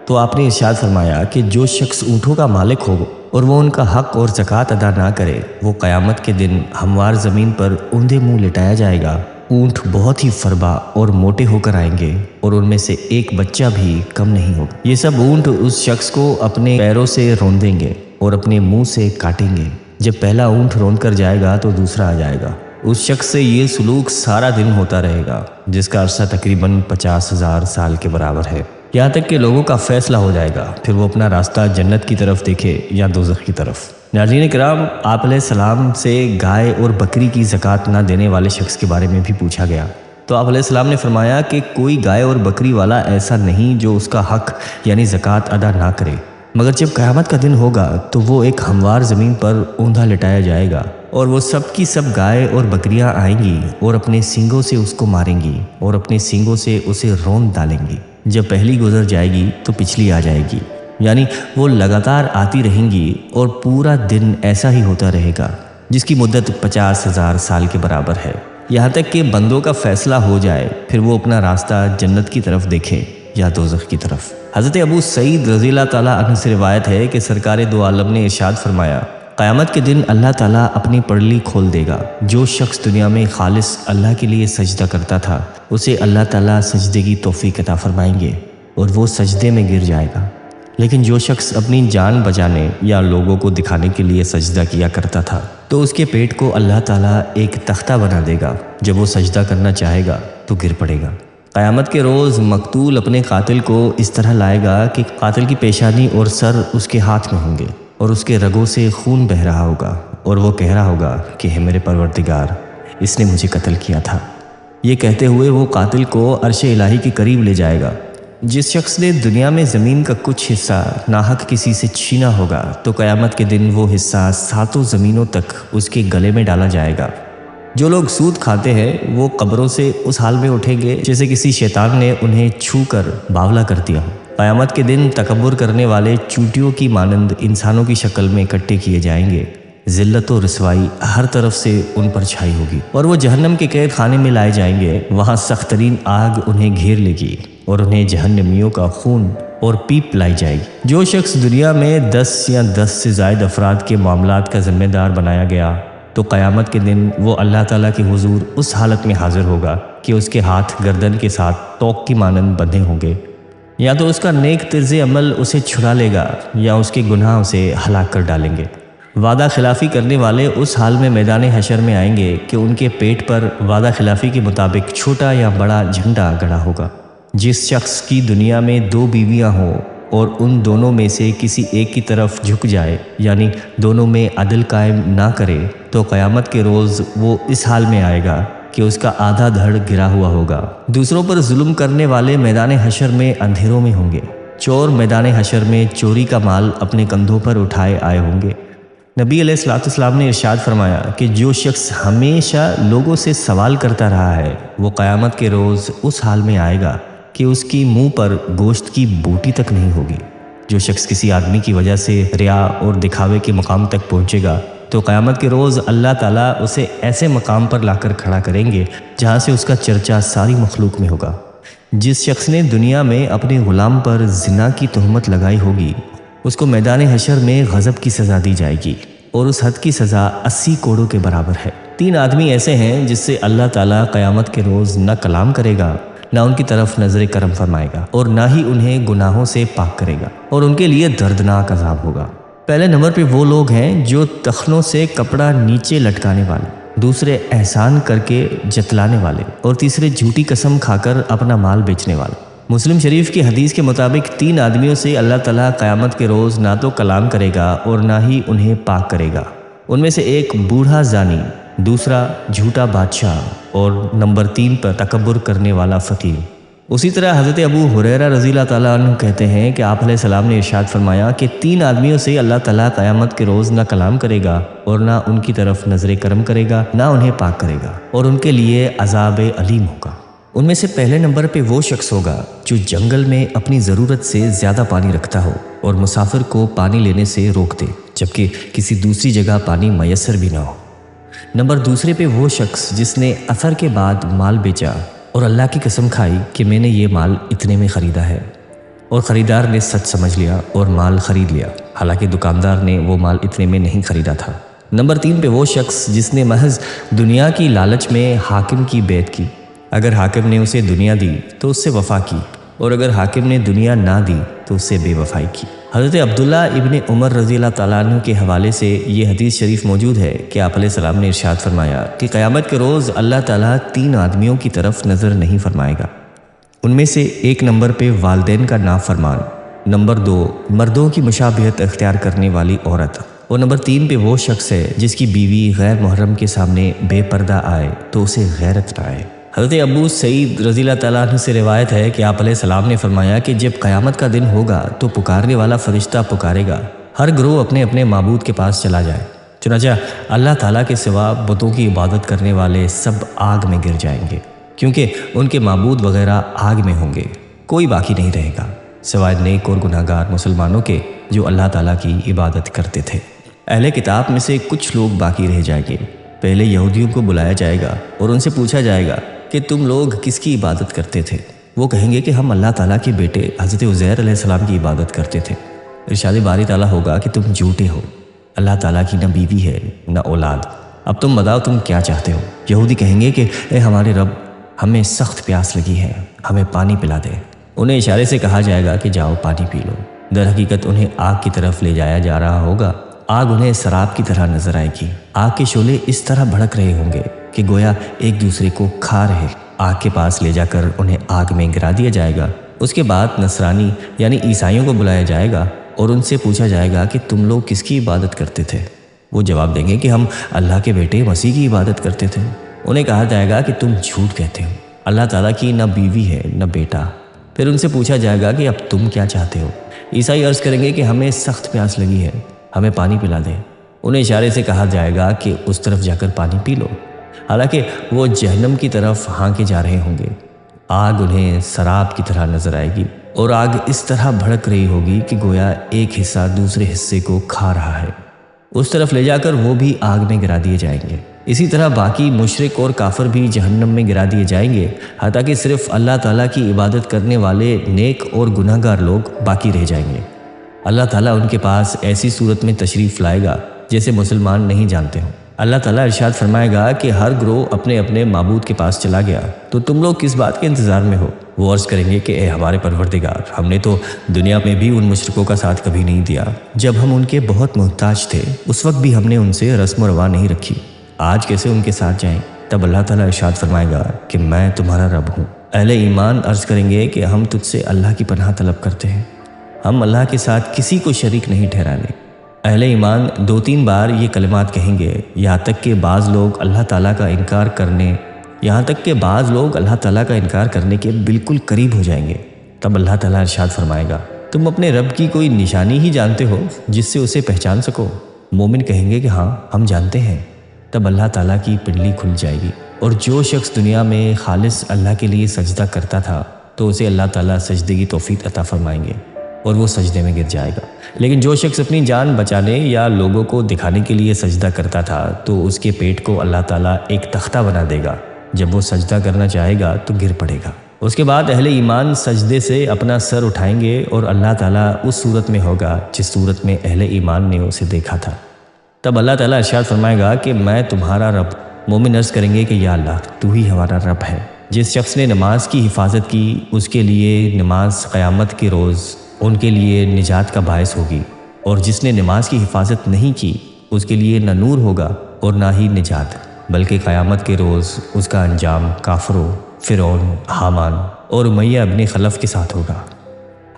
[SPEAKER 1] تو آپ نے ارشاد فرمایا کہ جو شخص اونٹوں کا مالک ہو اور وہ ان کا حق اور زکوٰۃ ادا نہ کرے، وہ قیامت کے دن ہموار زمین پر اوندے منہ لٹایا جائے گا۔ اونٹ بہت ہی فربا اور موٹے ہو کر آئیں گے اور ان میں سے ایک بچہ بھی کم نہیں ہوگا۔ یہ سب اونٹ اس شخص کو اپنے پیروں سے روندیں گے اور اپنے منہ سے کاٹیں گے جب پہلا اونٹ رون کر جائے گا تو دوسرا آ جائے گا۔ اس شخص سے یہ سلوک سارا دن ہوتا رہے گا، جس کا عرصہ تقریباً 50,000 سال کے برابر ہے، یہاں تک کہ لوگوں کا فیصلہ ہو جائے گا، پھر وہ اپنا راستہ جنت کی طرف دیکھے یا دوزخ کی طرف۔ ناظرین کرام، آپ علیہ السلام سے گائے اور بکری کی زکوٰۃ نہ دینے والے شخص کے بارے میں بھی پوچھا گیا، تو آپ علیہ السلام نے فرمایا کہ کوئی گائے اور بکری والا ایسا نہیں جو اس کا حق یعنی زکوٰۃ ادا نہ کرے، مگر جب قیامت کا دن ہوگا تو وہ ایک ہموار زمین پر اوندھا لٹایا جائے گا، اور وہ سب کی سب گائے اور بکریاں آئیں گی اور اپنے سینگوں سے اس کو ماریں گی اور اپنے سینگوں سے اسے رون ڈالیں گی۔ جب پہلی گزر جائے گی تو پچھلی آ جائے گی، یعنی وہ لگاتار آتی رہیں گی اور پورا دن ایسا ہی ہوتا رہے گا، جس کی مدت 50,000 سال کے برابر ہے، یہاں تک کہ بندوں کا فیصلہ ہو جائے، پھر وہ اپنا راستہ جنت کی طرف دیکھے یا دوزخ کی طرف۔ حضرت ابو سعید رضی اللہ تعالیٰ عنہ سے روایت ہے کہ سرکار دو عالم نے ارشاد فرمایا، قیامت کے دن اللہ تعالیٰ اپنی پرلی کھول دے گا، جو شخص دنیا میں خالص اللہ کے لیے سجدہ کرتا تھا اسے اللہ تعالیٰ سجدے کی توفیق عطا فرمائیں گے اور وہ سجدے میں گر جائے گا، لیکن جو شخص اپنی جان بچانے یا لوگوں کو دکھانے کے لیے سجدہ کیا کرتا تھا تو اس کے پیٹ کو اللہ تعالیٰ ایک تختہ بنا دے گا، جب وہ سجدہ کرنا چاہے گا تو گر پڑے گا۔ قیامت کے روز مقتول اپنے قاتل کو اس طرح لائے گا کہ قاتل کی پیشانی اور سر اس کے ہاتھ میں ہوں گے اور اس کے رگوں سے خون بہہ رہا ہوگا، اور وہ کہہ رہا ہوگا کہ ہے میرے پروردگار، اس نے مجھے قتل کیا تھا۔ یہ کہتے ہوئے وہ قاتل کو عرش الہی کے قریب لے جائے گا۔ جس شخص نے دنیا میں زمین کا کچھ حصہ ناحق کسی سے چھینا ہوگا تو قیامت کے دن وہ حصہ 7 زمینوں تک اس کے گلے میں ڈالا جائے گا۔ جو لوگ سود کھاتے ہیں وہ قبروں سے اس حال میں اٹھیں گے جیسے کسی شیطان نے انہیں چھو کر باولا کر دیا ہو۔ قیامت کے دن تکبر کرنے والے چونٹیوں کی مانند انسانوں کی شکل میں اکٹھے کیے جائیں گے، ذلت و رسوائی ہر طرف سے ان پر چھائی ہوگی، اور وہ جہنم کے قید خانے میں لائے جائیں گے، وہاں سخت ترین آگ انہیں گھیر لے گی اور انہیں جہنمیوں کا خون اور پیپ لائی جائے گی۔ جو شخص دنیا میں 10 یا 10 سے زائد افراد کے معاملات کا ذمہ دار بنایا گیا تو قیامت کے دن وہ اللہ تعالیٰ کے حضور اس حالت میں حاضر ہوگا کہ اس کے ہاتھ گردن کے ساتھ توق کی مانند بندھے ہوں گے، یا تو اس کا نیک طرز عمل اسے چھڑا لے گا یا اس کے گناہ اسے ہلاک کر ڈالیں گے۔ وعدہ خلافی کرنے والے اس حال میں میدان حشر میں آئیں گے کہ ان کے پیٹ پر وعدہ خلافی کے مطابق چھوٹا یا بڑا جھنڈا گڑا ہوگا۔ جس شخص کی دنیا میں 2 بیویاں ہوں اور ان دونوں میں سے کسی ایک کی طرف جھک جائے، یعنی دونوں میں عدل قائم نہ کرے، تو قیامت کے روز وہ اس حال میں آئے گا کہ اس کا آدھا دھڑ گرا ہوا ہوگا۔ دوسروں پر ظلم کرنے والے میدان حشر میں اندھیروں میں ہوں گے، چور میدان حشر میں چوری کا مال اپنے کندھوں پر اٹھائے آئے ہوں گے۔ نبی علیہ السلام نے ارشاد فرمایا کہ جو شخص ہمیشہ لوگوں سے سوال کرتا رہا ہے وہ قیامت کے روز اس حال میں آئے گا کہ اس کی منہ پر گوشت کی بوٹی تک نہیں ہوگی۔ جو شخص کسی آدمی کی وجہ سے ریا اور دکھاوے کے مقام تک پہنچے گا تو قیامت کے روز اللہ تعالیٰ اسے ایسے مقام پر لا کر کھڑا کریں گے جہاں سے اس کا چرچا ساری مخلوق میں ہوگا۔ جس شخص نے دنیا میں اپنے غلام پر زنا کی تہمت لگائی ہوگی اس کو میدان حشر میں غضب کی سزا دی جائے گی، اور اس حد کی سزا 80 کوڑوں کے برابر ہے۔ 3 آدمی ایسے ہیں جس سے اللہ تعالیٰ قیامت کے روز نہ کلام کرے گا، نہ ان کی طرف نظر کرم فرمائے گا، اور نہ ہی انہیں گناہوں سے پاک کرے گا، اور ان کے لیے دردناک عذاب ہوگا۔ پہلے نمبر پہ وہ لوگ ہیں جو تخنوں سے کپڑا نیچے لٹکانے والے، دوسرے احسان کر کے جتلانے والے، اور تیسرے جھوٹی قسم کھا کر اپنا مال بیچنے والے۔ مسلم شریف کی حدیث کے مطابق 3 آدمیوں سے اللہ تعالیٰ قیامت کے روز نہ تو کلام کرے گا اور نہ ہی انہیں پاک کرے گا۔ ان میں سے ایک بوڑھا زانی، دوسرا جھوٹا بادشاہ، اور نمبر 3 پر تکبر کرنے والا فقیر۔ اسی طرح حضرت ابو ہریرہ رضی اللہ تعالیٰ عنہ کہتے ہیں کہ آپ علیہ السلام نے ارشاد فرمایا کہ 3 آدمیوں سے اللہ تعالیٰ قیامت کے روز نہ کلام کرے گا اور نہ ان کی طرف نظر کرم کرے گا، نہ انہیں پاک کرے گا، اور ان کے لیے عذاب علیم ہوگا۔ ان میں سے پہلے نمبر پہ وہ شخص ہوگا جو جنگل میں اپنی ضرورت سے زیادہ پانی رکھتا ہو اور مسافر کو پانی لینے سے روک دے جبکہ کسی دوسری جگہ پانی میسر بھی نہ ہو۔ نمبر دوسرے پہ وہ شخص جس نے اثر کے بعد مال بیچا اور اللہ کی قسم کھائی کہ میں نے یہ مال اتنے میں خریدا ہے، اور خریدار نے سچ سمجھ لیا اور مال خرید لیا، حالانکہ دکاندار نے وہ مال اتنے میں نہیں خریدا تھا۔ نمبر 3 پہ وہ شخص جس نے محض دنیا کی لالچ میں حاکم کی بیعت کی، اگر حاکم نے اسے دنیا دی تو اس سے وفا کی، اور اگر حاکم نے دنیا نہ دی تو اس سے بے وفائی کی۔ حضرت عبداللہ ابن عمر رضی اللہ تعالیٰ عنہ کے حوالے سے یہ حدیث شریف موجود ہے کہ آپ علیہ السلام نے ارشاد فرمایا کہ قیامت کے روز اللہ تعالیٰ 3 آدمیوں کی طرف نظر نہیں فرمائے گا۔ ان میں سے 1 نمبر پہ والدین کا نافرمان، نمبر 2 مردوں کی مشابہت اختیار کرنے والی عورت، اور نمبر 3 پہ وہ شخص ہے جس کی بیوی غیر محرم کے سامنے بے پردہ آئے تو اسے غیرت نہ آئے۔ حضرت ابو سعید رضی اللہ تعالیٰ عنہ سے روایت ہے کہ آپ علیہ السلام نے فرمایا کہ جب قیامت کا دن ہوگا تو پکارنے والا فرشتہ پکارے گا، ہر گروہ اپنے اپنے معبود کے پاس چلا جائے۔ چنانچہ اللہ تعالیٰ کے سوا بتوں کی عبادت کرنے والے سب آگ میں گر جائیں گے، کیونکہ ان کے معبود وغیرہ آگ میں ہوں گے، کوئی باقی نہیں رہے گا سوائے نیک اور گناہ گار مسلمانوں کے جو اللہ تعالیٰ کی عبادت کرتے تھے۔ اہل کتاب میں سے کچھ لوگ باقی رہ جائیں گے۔ پہلے یہودیوں کو بلایا جائے گا اور ان سے پوچھا جائے گا کہ تم لوگ کس کی عبادت کرتے تھے؟ وہ کہیں گے کہ ہم اللہ تعالیٰ کے بیٹے حضرت عزیر علیہ السلام کی عبادت کرتے تھے۔ ارشاد باری تعالیٰ ہوگا کہ تم جھوٹے ہو، اللہ تعالیٰ کی نہ بیوی ہے نہ اولاد، اب تم بتاؤ تم کیا چاہتے ہو؟ یہودی کہیں گے کہ اے ہمارے رب، ہمیں سخت پیاس لگی ہے، ہمیں پانی پلا دے۔ انہیں اشارے سے کہا جائے گا کہ جاؤ پانی پی لو۔ در حقیقت انہیں آگ کی طرف لے جایا جا رہا ہوگا۔ آگ انہیں سراب کی طرح نظر آئے گی۔ آگ کے شعلے اس طرح بھڑک رہے ہوں گے کہ گویا ایک دوسرے کو کھا رہے۔ آگ کے پاس لے جا کر انہیں آگ میں گرا دیا جائے گا۔ اس کے بعد نصرانی یعنی عیسائیوں کو بلایا جائے گا اور ان سے پوچھا جائے گا کہ تم لوگ کس کی عبادت کرتے تھے؟ وہ جواب دیں گے کہ ہم اللہ کے بیٹے مسیح کی عبادت کرتے تھے۔ انہیں کہا جائے گا کہ تم جھوٹ کہتے ہو، اللہ تعالیٰ کی نہ بیوی ہے نہ بیٹا۔ پھر ان سے پوچھا جائے گا کہ اب تم کیا چاہتے ہو؟ عیسائی عرض کریں گے کہ ہمیں سخت پیاس لگی ہے، ہمیں پانی پلا دیں۔ انہیں اشارے سے کہا جائے گا کہ اس طرف جا کر پانی پی لو، حالانکہ وہ جہنم کی طرف ہانکے جا رہے ہوں گے۔ آگ انہیں سراب کی طرح نظر آئے گی اور آگ اس طرح بھڑک رہی ہوگی کہ گویا ایک حصہ دوسرے حصے کو کھا رہا ہے۔ اس طرف لے جا کر وہ بھی آگ میں گرا دیے جائیں گے۔ اسی طرح باقی مشرک اور کافر بھی جہنم میں گرا دیے جائیں گے، حتیٰ کہ صرف اللہ تعالیٰ کی عبادت کرنے والے نیک اور گناہ گار لوگ باقی رہ جائیں گے۔ اللہ تعالیٰ ان کے پاس ایسی صورت میں تشریف لائے گا جیسے مسلمان نہیں جانتے ہوں۔ اللہ تعالیٰ ارشاد فرمائے گا کہ ہر گروہ اپنے اپنے معبود کے پاس چلا گیا، تو تم لوگ کس بات کے انتظار میں ہو؟ وہ عرض کریں گے کہ اے ہمارے پروردگار، ہم نے تو دنیا میں بھی ان مشرکوں کا ساتھ کبھی نہیں دیا، جب ہم ان کے بہت محتاج تھے، اس وقت بھی ہم نے ان سے رسم و رواں نہیں رکھی، آج کیسے ان کے ساتھ جائیں؟ تب اللہ تعالیٰ ارشاد فرمائے گا کہ میں تمہارا رب ہوں۔ اہل ایمان عرض کریں گے کہ ہم تجھ سے اللہ کی پناہ طلب کرتے ہیں، ہم اللہ کے ساتھ کسی کو شریک نہیں ٹھہرانے۔ اہل ایمان 2-3 بار یہ کلمات کہیں گے، یہاں تک کہ بعض لوگ اللہ تعالیٰ کا انکار کرنے کے بالکل قریب ہو جائیں گے۔ تب اللہ تعالیٰ ارشاد فرمائے گا، تم اپنے رب کی کوئی نشانی ہی جانتے ہو جس سے اسے پہچان سکو؟ مومن کہیں گے کہ ہاں ہم جانتے ہیں۔ تب اللہ تعالیٰ کی پنڈلی کھل جائے گی، اور جو شخص دنیا میں خالص اللہ کے لیے سجدہ کرتا تھا تو اسے اللہ تعالیٰ سجدے کی توفیق عطا فرمائیں گے اور وہ سجدے میں گر جائے گا۔ لیکن جو شخص اپنی جان بچانے یا لوگوں کو دکھانے کے لیے سجدہ کرتا تھا تو اس کے پیٹ کو اللہ تعالیٰ ایک تختہ بنا دے گا، جب وہ سجدہ کرنا چاہے گا تو گر پڑے گا۔ اس کے بعد اہل ایمان سجدے سے اپنا سر اٹھائیں گے اور اللہ تعالیٰ اس صورت میں ہوگا جس صورت میں اہل ایمان نے اسے دیکھا تھا۔ تب اللہ تعالیٰ ارشاد فرمائے گا کہ میں تمہارا رب۔ مومن عرض کریں گے کہ یا اللہ، تو ہی ہمارا رب ہے۔ جس شخص نے نماز کی حفاظت کی، اس کے لیے نماز قیامت کے روز ان کے لیے نجات کا باعث ہوگی، اور جس نے نماز کی حفاظت نہیں کی اس کے لیے نہ نور ہوگا اور نہ ہی نجات، بلکہ قیامت کے روز اس کا انجام کافروں، فرعون، حامان اور امیہ ابن خلف کے ساتھ ہوگا۔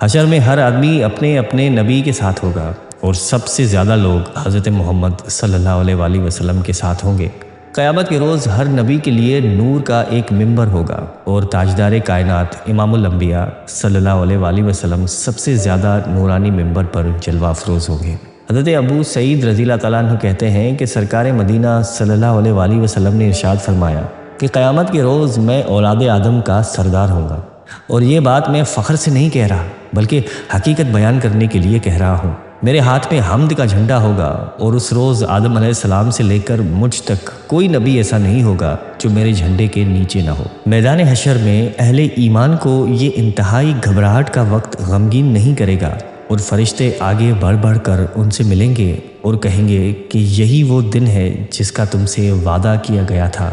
[SPEAKER 1] حشر میں ہر آدمی اپنے اپنے نبی کے ساتھ ہوگا، اور سب سے زیادہ لوگ حضرت محمد صلی اللہ علیہ وآلہ وسلم کے ساتھ ہوں گے۔ قیامت کے روز ہر نبی کے لیے نور کا ایک منبر ہوگا، اور تاجدار کائنات امام الانبیاء صلی اللہ علیہ وآلہ وسلم سب سے زیادہ نورانی منبر پر جلوہ افروز ہوں گے۔ حضرت ابو سعید رضی اللہ تعالیٰ عنہ کہتے ہیں کہ سرکار مدینہ صلی اللہ علیہ وآلہ وسلم نے ارشاد فرمایا کہ قیامت کے روز میں اولاد آدم کا سردار ہوں گا، اور یہ بات میں فخر سے نہیں کہہ رہا بلکہ حقیقت بیان کرنے کے لیے کہہ رہا ہوں۔ میرے ہاتھ میں حمد کا جھنڈا ہوگا، اور اس روز آدم علیہ السلام سے لے کر مجھ تک کوئی نبی ایسا نہیں ہوگا جو میرے جھنڈے کے نیچے نہ ہو۔ میدان حشر میں اہل ایمان کو یہ انتہائی گھبراہٹ کا وقت غمگین نہیں کرے گا، اور فرشتے آگے بڑھ بڑھ کر ان سے ملیں گے اور کہیں گے کہ یہی وہ دن ہے جس کا تم سے وعدہ کیا گیا تھا۔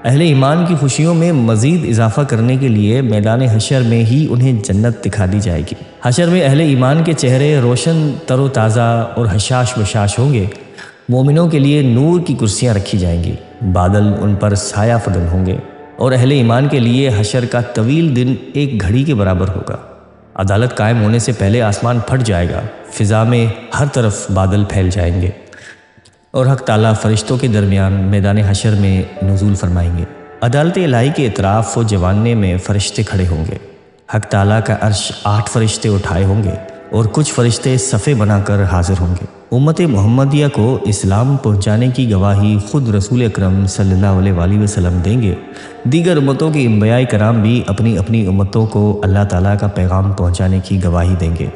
[SPEAKER 1] اہل ایمان کی خوشیوں میں مزید اضافہ کرنے کے لیے میدان حشر میں ہی انہیں جنت دکھا دی جائے گی۔ حشر میں اہل ایمان کے چہرے روشن تر و تازہ اور حشاش بشاش ہوں گے۔ مومنوں کے لیے نور کی کرسیاں رکھی جائیں گی، بادل ان پر سایہ فگن ہوں گے، اور اہل ایمان کے لیے حشر کا طویل دن ایک گھڑی کے برابر ہوگا۔ عدالت قائم ہونے سے پہلے آسمان پھٹ جائے گا، فضا میں ہر طرف بادل پھیل جائیں گے، اور حق تعالیٰ فرشتوں کے درمیان میدان حشر میں نزول فرمائیں گے۔ عدالت الہی کے اطراف و جواننے میں فرشتے کھڑے ہوں گے۔ حق تعالیٰ کا عرش 8 فرشتے اٹھائے ہوں گے، اور کچھ فرشتے صفے بنا کر حاضر ہوں گے۔ امت محمدیہ کو اسلام پہنچانے کی گواہی خود رسول اکرم صلی اللہ علیہ وآلہ وسلم دیں گے۔ دیگر امتوں کے انبیاء کرام بھی اپنی اپنی امتوں کو اللہ تعالیٰ کا پیغام پہنچانے کی گواہی دیں گے۔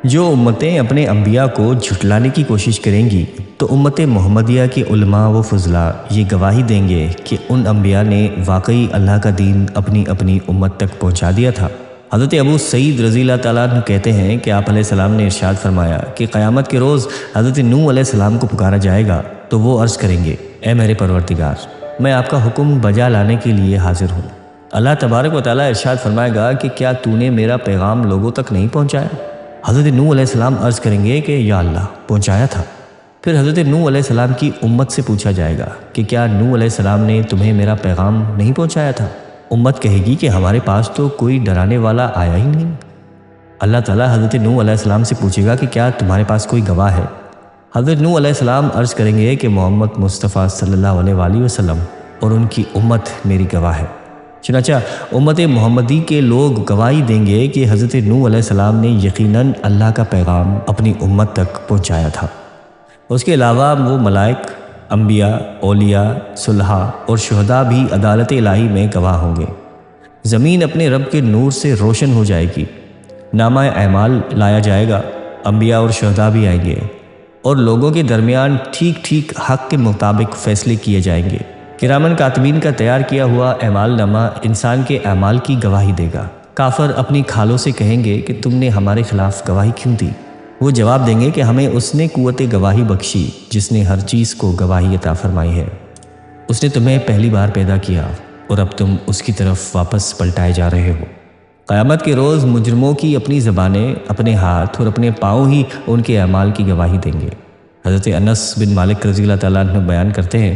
[SPEAKER 1] جو امتیں اپنے انبیاء کو جھٹلانے کی کوشش کریں گی تو امت محمدیہ کے علماء و فضلاء یہ گواہی دیں گے کہ ان انبیاء نے واقعی اللہ کا دین اپنی اپنی امت تک پہنچا دیا تھا۔ حضرت ابو سعید رضی اللہ تعالیٰ عنہ کہتے ہیں کہ آپ علیہ السلام نے ارشاد فرمایا کہ قیامت کے روز حضرت نوح علیہ السلام کو پکارا جائے گا تو وہ عرض کریں گے، اے میرے پروردگار، میں آپ کا حکم بجا لانے کے لیے حاضر ہوں۔ اللہ تبارک و تعالیٰ ارشاد فرمائے گا کہ کیا تو نے میرا پیغام لوگوں تک نہیں پہنچایا؟ حضرت نوح علیہ السلام عرض کریں گے کہ یا اللہ، پہنچایا تھا۔ پھر حضرت نوح علیہ السلام کی امت سے پوچھا جائے گا کہ کیا نوح علیہ السلام نے تمہیں میرا پیغام نہیں پہنچایا تھا؟ امت کہے گی کہ ہمارے پاس تو کوئی ڈرانے والا آیا ہی نہیں۔ اللہ تعالیٰ حضرت نوح علیہ السلام سے پوچھے گا کہ کیا تمہارے پاس کوئی گواہ ہے؟ حضرت نوح علیہ السلام عرض کریں گے کہ محمد مصطفیٰ صلی اللہ علیہ وآلہ وسلم اور ان کی امت میری گواہ ہے۔ چنانچہ امت محمدی کے لوگ گواہی دیں گے کہ حضرت نوح علیہ السلام نے یقیناً اللہ کا پیغام اپنی امت تک پہنچایا تھا۔ اس کے علاوہ وہ ملائک، انبیاء، اولیاء، صلحاء اور شہداء بھی عدالت الہی میں گواہ ہوں گے۔ زمین اپنے رب کے نور سے روشن ہو جائے گی، نامہ اعمال لایا جائے گا، انبیاء اور شہداء بھی آئیں گے، اور لوگوں کے درمیان ٹھیک ٹھیک حق کے مطابق فیصلے کیے جائیں گے۔ کرامن کاتبین کا تیار کیا ہوا اعمال نامہ انسان کے اعمال کی گواہی دے گا۔ کافر اپنی کھالوں سے کہیں گے کہ تم نے ہمارے خلاف گواہی کیوں دی؟ وہ جواب دیں گے کہ ہمیں اس نے قوت گواہی بخشی جس نے ہر چیز کو گواہی عطا فرمائی ہے۔ اس نے تمہیں پہلی بار پیدا کیا اور اب تم اس کی طرف واپس پلٹائے جا رہے ہو۔ قیامت کے روز مجرموں کی اپنی زبانیں، اپنے ہاتھ اور اپنے پاؤں ہی ان کے اعمال کی گواہی دیں گے۔ حضرت انس بن مالک رضی اللہ تعالیٰ عنہ بیان کرتے ہیں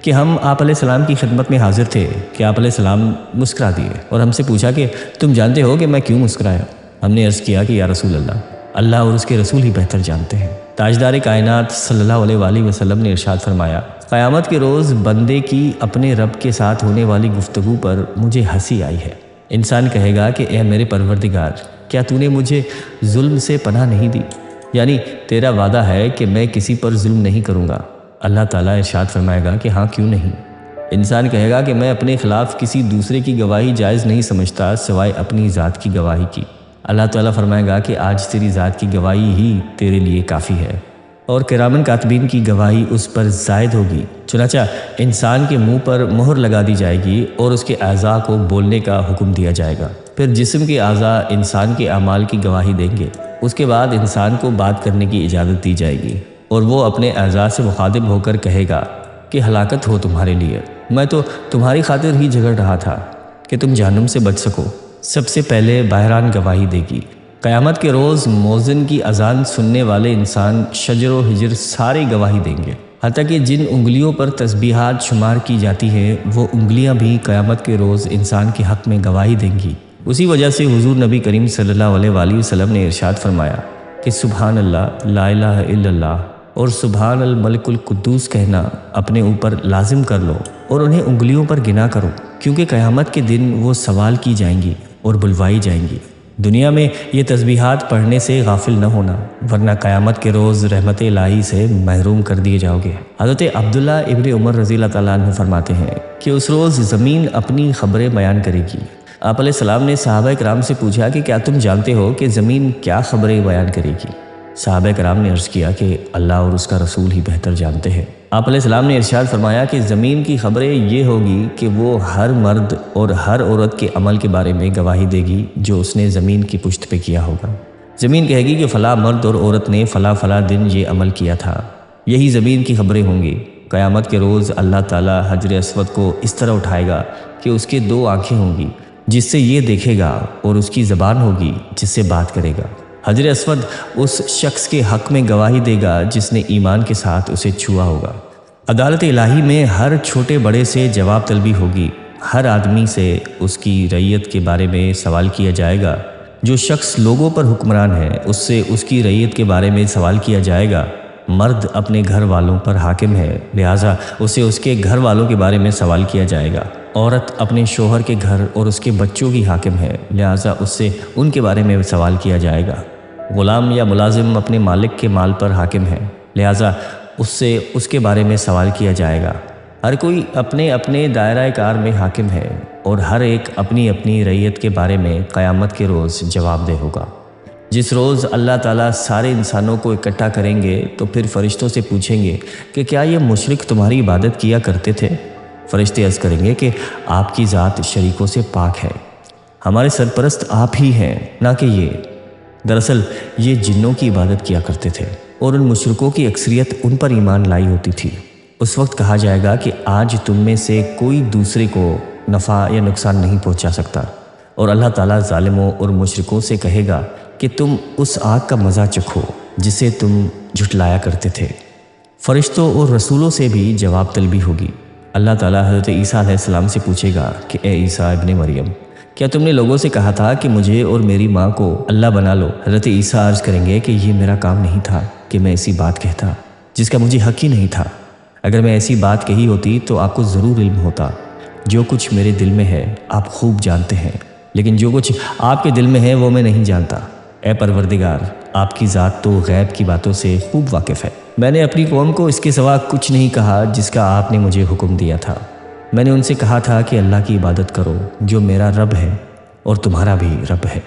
[SPEAKER 1] کہ ہم آپ علیہ السلام کی خدمت میں حاضر تھے کہ آپ علیہ السلام مسکرا دیے اور ہم سے پوچھا کہ تم جانتے ہو کہ میں کیوں مسکرایا؟ ہم نے عرض کیا کہ یا رسول اللہ اور اس کے رسول ہی بہتر جانتے ہیں۔ تاجدار کائنات صلی اللہ علیہ وآلہ وسلم نے ارشاد فرمایا، قیامت کے روز بندے کی اپنے رب کے ساتھ ہونے والی گفتگو پر مجھے ہنسی آئی ہے۔ انسان کہے گا کہ اے میرے پروردگار، کیا تو نے مجھے ظلم سے پناہ نہیں دی؟ یعنی تیرا وعدہ ہے کہ میں کسی پر ظلم نہیں کروں گا۔ اللہ تعالیٰ ارشاد فرمائے گا کہ ہاں، کیوں نہیں۔ انسان کہے گا کہ میں اپنے خلاف کسی دوسرے کی گواہی جائز نہیں سمجھتا سوائے اپنی ذات کی گواہی کی۔ اللہ تعالیٰ فرمائے گا کہ آج تیری ذات کی گواہی ہی تیرے لیے کافی ہے، اور کرامن کاتبین کی گواہی اس پر زائد ہوگی۔ چنانچہ انسان کے منہ پر مہر لگا دی جائے گی اور اس کے اعضاء کو بولنے کا حکم دیا جائے گا۔ پھر جسم کے اعضاء انسان کے اعمال کی گواہی دیں گے۔ اس کے بعد انسان کو بات کرنے کی اجازت دی جائے گی اور وہ اپنے اعضاء سے مخاطب ہو کر کہے گا کہ ہلاکت ہو تمہارے لیے، میں تو تمہاری خاطر ہی جھگڑ رہا تھا کہ تم جہنم سے بچ سکو۔ سب سے پہلے بحران گواہی دے گی۔ قیامت کے روز مؤذن کی اذان سننے والے انسان، شجر و حجر سارے گواہی دیں گے، حتیٰ کہ جن انگلیوں پر تسبیحات شمار کی جاتی ہیں وہ انگلیاں بھی قیامت کے روز انسان کے حق میں گواہی دیں گی۔ اسی وجہ سے حضور نبی کریم صلی اللہ علیہ وآلہ وسلم نے ارشاد فرمایا کہ سبحان اللہ، لا الہ الا اللہ اور سبحان الملک القدوس کہنا اپنے اوپر لازم کر لو اور انہیں انگلیوں پر گنا کرو، کیونکہ قیامت کے دن وہ سوال کی جائیں گی اور بلوائی جائیں گی۔ دنیا میں یہ تسبیحات پڑھنے سے غافل نہ ہونا، ورنہ قیامت کے روز رحمت الہی سے محروم کر دیے جاؤ گے۔ حضرت عبداللہ ابن عمر رضی اللہ تعالیٰ عنہ فرماتے ہیں کہ اس روز زمین اپنی خبریں بیان کرے گی۔ آپ علیہ السلام نے صحابہ کرام سے پوچھا کہ کیا تم جانتے ہو کہ زمین کیا خبریں بیان کرے گی؟ صحابہ کرام نے عرض کیا کہ اللہ اور اس کا رسول ہی بہتر جانتے ہیں۔ آپ علیہ السلام نے ارشاد فرمایا کہ زمین کی خبریں یہ ہوگی کہ وہ ہر مرد اور ہر عورت کے عمل کے بارے میں گواہی دے گی جو اس نے زمین کی پشت پہ کیا ہوگا۔ زمین کہے گی کہ فلاں مرد اور عورت نے فلاں دن یہ عمل کیا تھا، یہی زمین کی خبریں ہوں گی۔ قیامت کے روز اللہ تعالیٰ حجر اسود کو اس طرح اٹھائے گا کہ اس کے 2 آنکھیں ہوں گی جس سے یہ دیکھے گا، اور اس کی زبان ہوگی جس سے بات کرے گا۔ حجر اسود اس شخص کے حق میں گواہی دے گا جس نے ایمان کے ساتھ اسے چھوا ہوگا۔ عدالت الہی میں ہر چھوٹے بڑے سے جواب طلبی ہوگی، ہر آدمی سے اس کی رعیت کے بارے میں سوال کیا جائے گا۔ جو شخص لوگوں پر حکمران ہے اس سے اس کی رعیت کے بارے میں سوال کیا جائے گا۔ مرد اپنے گھر والوں پر حاکم ہے، لہٰذا اسے اس کے گھر والوں کے بارے میں سوال کیا جائے گا۔ عورت اپنے شوہر کے گھر اور اس کے بچوں کی حاکم ہے، لہٰذا اس سے ان کے بارے میں سوال کیا جائے گا۔ غلام یا ملازم اپنے مالک کے مال پر حاکم ہے، لہٰذا اس سے اس کے بارے میں سوال کیا جائے گا۔ ہر کوئی اپنے اپنے دائرہ کار میں حاکم ہے، اور ہر ایک اپنی اپنی رعیت کے بارے میں قیامت کے روز جواب دہ ہوگا۔ جس روز اللہ تعالیٰ سارے انسانوں کو اکٹھا کریں گے تو پھر فرشتوں سے پوچھیں گے کہ کیا یہ مشرک تمہاری عبادت کیا کرتے تھے؟ فرشتے عرض کریں گے کہ آپ کی ذات شریکوں سے پاک ہے، ہمارے سرپرست آپ ہی ہیں، نہ کہ یہ۔ دراصل یہ جنوں کی عبادت کیا کرتے تھے، اور ان مشرکوں کی اکثریت ان پر ایمان لائی ہوتی تھی۔ اس وقت کہا جائے گا کہ آج تم میں سے کوئی دوسرے کو نفع یا نقصان نہیں پہنچا سکتا، اور اللہ تعالیٰ ظالموں اور مشرکوں سے کہے گا کہ تم اس آگ کا مزہ چکھو جسے تم جھٹلایا کرتے تھے۔ فرشتوں اور رسولوں سے بھی جواب طلبی ہوگی۔ اللہ تعالیٰ حضرت عیسیٰ علیہ السلام سے پوچھے گا کہ اے عیسیٰ ابن مریم، کیا تم نے لوگوں سے کہا تھا کہ مجھے اور میری ماں کو اللہ بنا لو؟ حضرت عیسیٰ عرض کریں گے کہ یہ میرا کام نہیں تھا کہ میں ایسی بات کہتا جس کا مجھے حق ہی نہیں تھا۔ اگر میں ایسی بات کہی ہوتی تو آپ کو ضرور علم ہوتا۔ جو کچھ میرے دل میں ہے آپ خوب جانتے ہیں، لیکن جو کچھ آپ کے دل میں ہے وہ میں نہیں جانتا۔ اے پروردگار، آپ کی ذات تو غیب کی باتوں سے خوب واقف ہے۔ میں نے اپنی قوم کو اس کے سوا کچھ نہیں کہا جس کا آپ نے مجھے حکم دیا تھا۔ میں نے ان سے کہا تھا کہ اللہ کی عبادت کرو جو میرا رب ہے اور تمہارا بھی رب ہے۔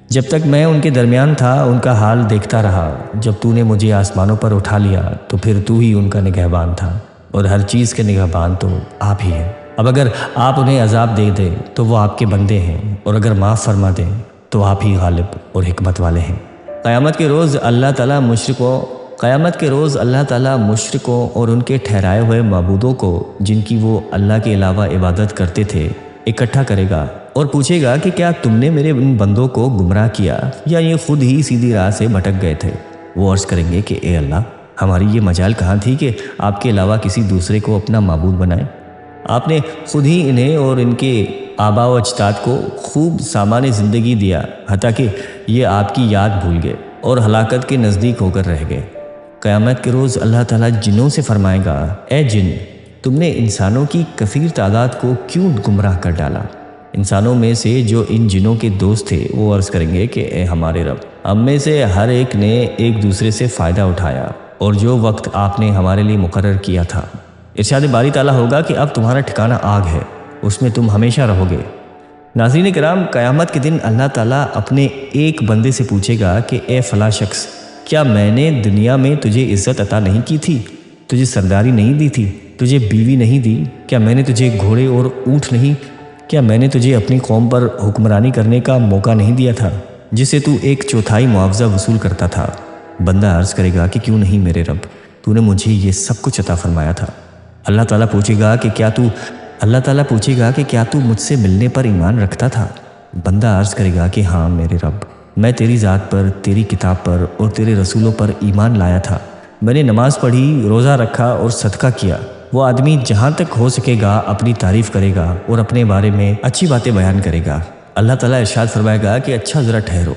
[SPEAKER 1] جب تک میں ان کے درمیان تھا ان کا حال دیکھتا رہا۔ جب تو نے مجھے آسمانوں پر اٹھا لیا تو پھر تو ہی ان کا نگہبان تھا، اور ہر چیز کے نگہبان تو آپ ہی ہیں۔ اب اگر آپ انہیں عذاب دے دیں تو وہ آپ کے بندے ہیں، اور اگر معاف فرما دیں تو آپ ہی غالب اور حکمت والے ہیں۔ قیامت کے روز اللہ تعالیٰ مشرکوں اور ان کے ٹھہرائے ہوئے معبودوں کو جن کی وہ اللہ کے علاوہ عبادت کرتے تھے اکٹھا کرے گا اور پوچھے گا کہ کیا تم نے میرے ان بندوں کو گمراہ کیا یا یہ خود ہی سیدھی راہ سے بھٹک گئے تھے؟ وہ عرض کریں گے کہ اے اللہ، ہماری یہ مجال کہاں تھی کہ آپ کے علاوہ کسی دوسرے کو اپنا معبود بنائیں؟ آپ نے خود ہی انہیں اور ان کے آباء و اجداد کو خوب سامان زندگی دیا، حتیٰ کہ یہ آپ کی یاد بھول گئے اور ہلاکت کے نزدیک ہو کر رہ گئے۔ قیامت کے روز اللہ تعالیٰ جنوں سے فرمائے گا، اے جن، تم نے انسانوں کی کثیر تعداد کو کیوں گمراہ کر ڈالا؟ انسانوں میں سے جو ان جنوں کے دوست تھے وہ عرض کریں گے کہ اے ہمارے رب، ہم میں سے ہر ایک نے ایک دوسرے سے فائدہ اٹھایا، اور جو وقت آپ نے ہمارے لیے مقرر کیا تھا۔ ارشاد باری تعالیٰ ہوگا کہ اب تمہارا ٹھکانہ آگ ہے، اس میں تم ہمیشہ رہو گے۔ ناظرین کرام، قیامت کے دن اللہ تعالیٰ اپنے ایک بندے سے پوچھے گا کہ اے فلاں شخص، کیا میں نے دنیا میں تجھے عزت عطا نہیں کی تھی؟ تجھے سرداری نہیں دی تھی؟ تجھے بیوی نہیں دی؟ کیا میں نے تجھے گھوڑے اور اونٹ نہیں؟ کیا میں نے تجھے اپنی قوم پر حکمرانی کرنے کا موقع نہیں دیا تھا جسے تو 1/4 معاوضہ وصول کرتا تھا؟ بندہ عرض کرے گا کہ کیوں نہیں میرے رب، تو نے مجھے یہ سب کچھ عطا فرمایا تھا۔ اللہ تعالیٰ پوچھے گا کہ کیا تو مجھ سے ملنے پر ایمان رکھتا تھا؟ بندہ عرض کرے گا کہ ہاں میرے رب، میں تیری ذات پر، تیری کتاب پر اور تیرے رسولوں پر ایمان لایا تھا۔ میں نے نماز پڑھی، روزہ رکھا اور صدقہ کیا۔ وہ آدمی جہاں تک ہو سکے گا اپنی تعریف کرے گا اور اپنے بارے میں اچھی باتیں بیان کرے گا۔ اللہ تعالیٰ ارشاد فرمائے گا کہ اچھا ذرا ٹھہرو،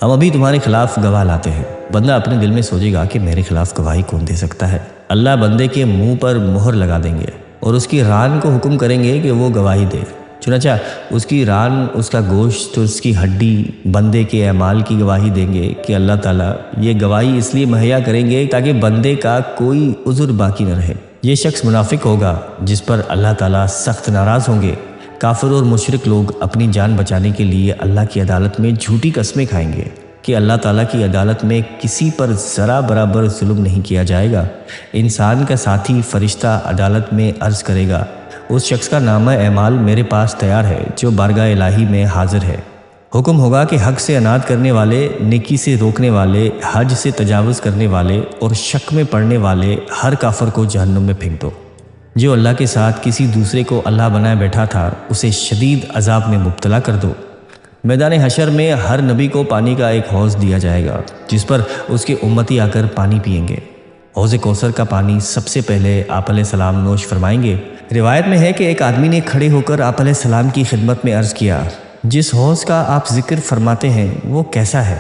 [SPEAKER 1] ہم ابھی تمہارے خلاف گواہ لاتے ہیں۔ بندہ اپنے دل میں سوچے گا کہ میرے خلاف گواہی کون دے سکتا ہے؟ اللہ بندے کے منہ پر مہر لگا دیں گے اور اس کی ران کو حکم کریں گے کہ وہ گواہی دے۔ چنانچہ اس کی ران، اس کا گوشت اور اس کی ہڈی بندے کے اعمال کی گواہی دیں گے کہ اللہ تعالیٰ یہ گواہی اس لیے مہیا کریں گے تاکہ بندے کا کوئی عذر باقی نہ رہے۔ یہ شخص منافق ہوگا جس پر اللہ تعالیٰ سخت ناراض ہوں گے۔ کافر اور مشرک لوگ اپنی جان بچانے کے لیے اللہ کی عدالت میں جھوٹی قسمیں کھائیں گے کہ اللہ تعالیٰ کی عدالت میں کسی پر ذرا برابر ظلم نہیں کیا جائے گا۔ انسان کا ساتھی فرشتہ عدالت میں عرض کرے گا، اس شخص کا نامہ اعمال میرے پاس تیار ہے جو بارگاہ الہی میں حاضر ہے۔ حکم ہوگا کہ حق سے اناد کرنے والے، نیکی سے روکنے والے، حج سے تجاوز کرنے والے اور شک میں پڑنے والے ہر کافر کو جہنم میں پھینک دو۔ جو اللہ کے ساتھ کسی دوسرے کو اللہ بنائے بیٹھا تھا اسے شدید عذاب میں مبتلا کر دو۔ میدان حشر میں ہر نبی کو پانی کا ایک حوض دیا جائے گا جس پر اس کے امتی آ کر پانی پئیں گے۔ حوض کوثر کا پانی سب سے پہلے آپ علیہ السلام نوش فرمائیں گے۔ روایت میں ہے کہ ایک آدمی نے کھڑے ہو کر آپ علیہ السلام کی خدمت میں عرض کیا، جس حوض کا آپ ذکر فرماتے ہیں وہ کیسا ہے؟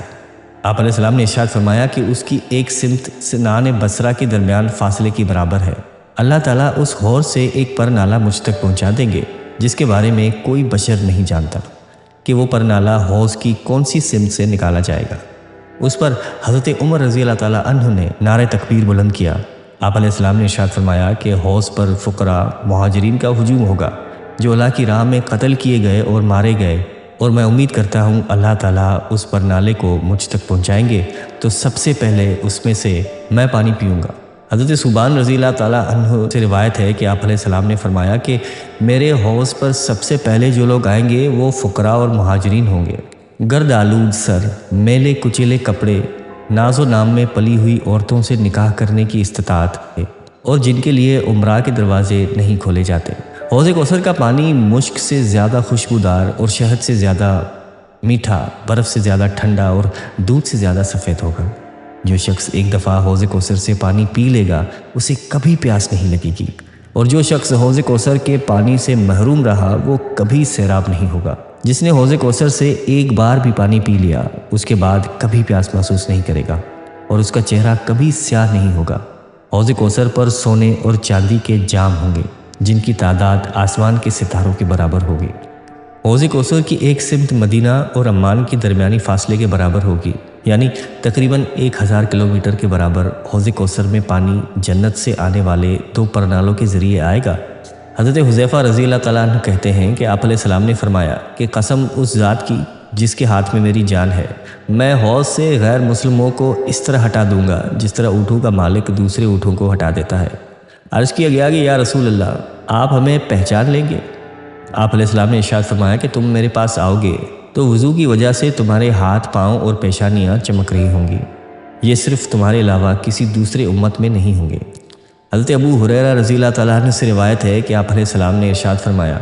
[SPEAKER 1] آپ علیہ السلام نے ارشاد فرمایا کہ اس کی ایک سمت سنان بصرہ کے درمیان فاصلے کی برابر ہے۔ اللہ تعالیٰ اس حوض سے ایک پر نالہ مجھ تک پہنچا دیں گے جس کے بارے میں کوئی بشر نہیں جانتا کہ وہ پر نالہ حوض کی کون سی سمت سے نکالا جائے گا۔ اس پر حضرت عمر رضی اللہ تعالیٰ عنہ نے نعرہ تکبیر بلند کیا۔ آپ علیہ السلام نے ارشاد فرمایا کہ حوض پر فقراء مہاجرین کا ہجوم ہوگا جو اللہ کی راہ میں قتل کیے گئے اور مارے گئے، اور میں امید کرتا ہوں اللہ تعالیٰ اس پر نالے کو مجھ تک پہنچائیں گے تو سب سے پہلے اس میں سے میں پانی پیوں گا۔ حضرت ثوبان رضی اللہ تعالیٰ عنہ سے روایت ہے کہ آپ علیہ السلام نے فرمایا کہ میرے حوض پر سب سے پہلے جو لوگ آئیں گے وہ فقراء اور مہاجرین ہوں گے۔ گرد آلود سر، میلے کچیلے کپڑے، ناز و نام میں پلی ہوئی عورتوں سے نکاح کرنے کی استطاعت ہے اور جن کے لیے عمرہ کے دروازے نہیں کھولے جاتے۔ حوض کوثر کا پانی مشک سے زیادہ خوشبودار اور شہد سے زیادہ میٹھا، برف سے زیادہ ٹھنڈا اور دودھ سے زیادہ سفید ہوگا۔ جو شخص ایک دفعہ حوض کوثر سے پانی پی لے گا اسے کبھی پیاس نہیں لگے گی، اور جو شخص حوض کوثر کے پانی سے محروم رہا وہ کبھی سیراب نہیں ہوگا۔ جس نے حوض کوثر سے ایک بار بھی پانی پی لیا اس کے بعد کبھی پیاس محسوس نہیں کرے گا اور اس کا چہرہ کبھی سیاہ نہیں ہوگا۔ حوض کوثر پر سونے اور چاندی کے جام ہوں گے جن کی تعداد آسمان کے ستاروں کے برابر ہوگی۔ حوض کوثر کی ایک سمت مدینہ اور عمان کے درمیانی فاصلے کے برابر ہوگی، یعنی تقریباً 1000 کلومیٹر کے برابر۔ حوض کوثر میں پانی جنت سے آنے والے 2 پرنالوں کے ذریعے آئے گا۔ حضرت حذیفہ رضی اللہ تعالیٰ عنہ کہتے ہیں کہ آپ علیہ السلام نے فرمایا کہ قسم اس ذات کی جس کے ہاتھ میں میری جان ہے، میں حوض سے غیر مسلموں کو اس طرح ہٹا دوں گا جس طرح اونٹوں کا مالک دوسرے اونٹوں کو ہٹا دیتا ہے۔ عرض کیا گیا کہ یا رسول اللہ، آپ ہمیں پہچان لیں گے؟ آپ علیہ السلام نے ارشاد فرمایا کہ تم میرے پاس آؤ گے تو وضو کی وجہ سے تمہارے ہاتھ، پاؤں اور پیشانیاں چمک رہی ہوں گی، یہ صرف تمہارے علاوہ کسی دوسرے امت میں نہیں ہوں گے۔ حضرت ابو ہریرہ رضی اللہ تعالیٰ عنہ سے روایت ہے کہ آپ علیہ السلام نے ارشاد فرمایا،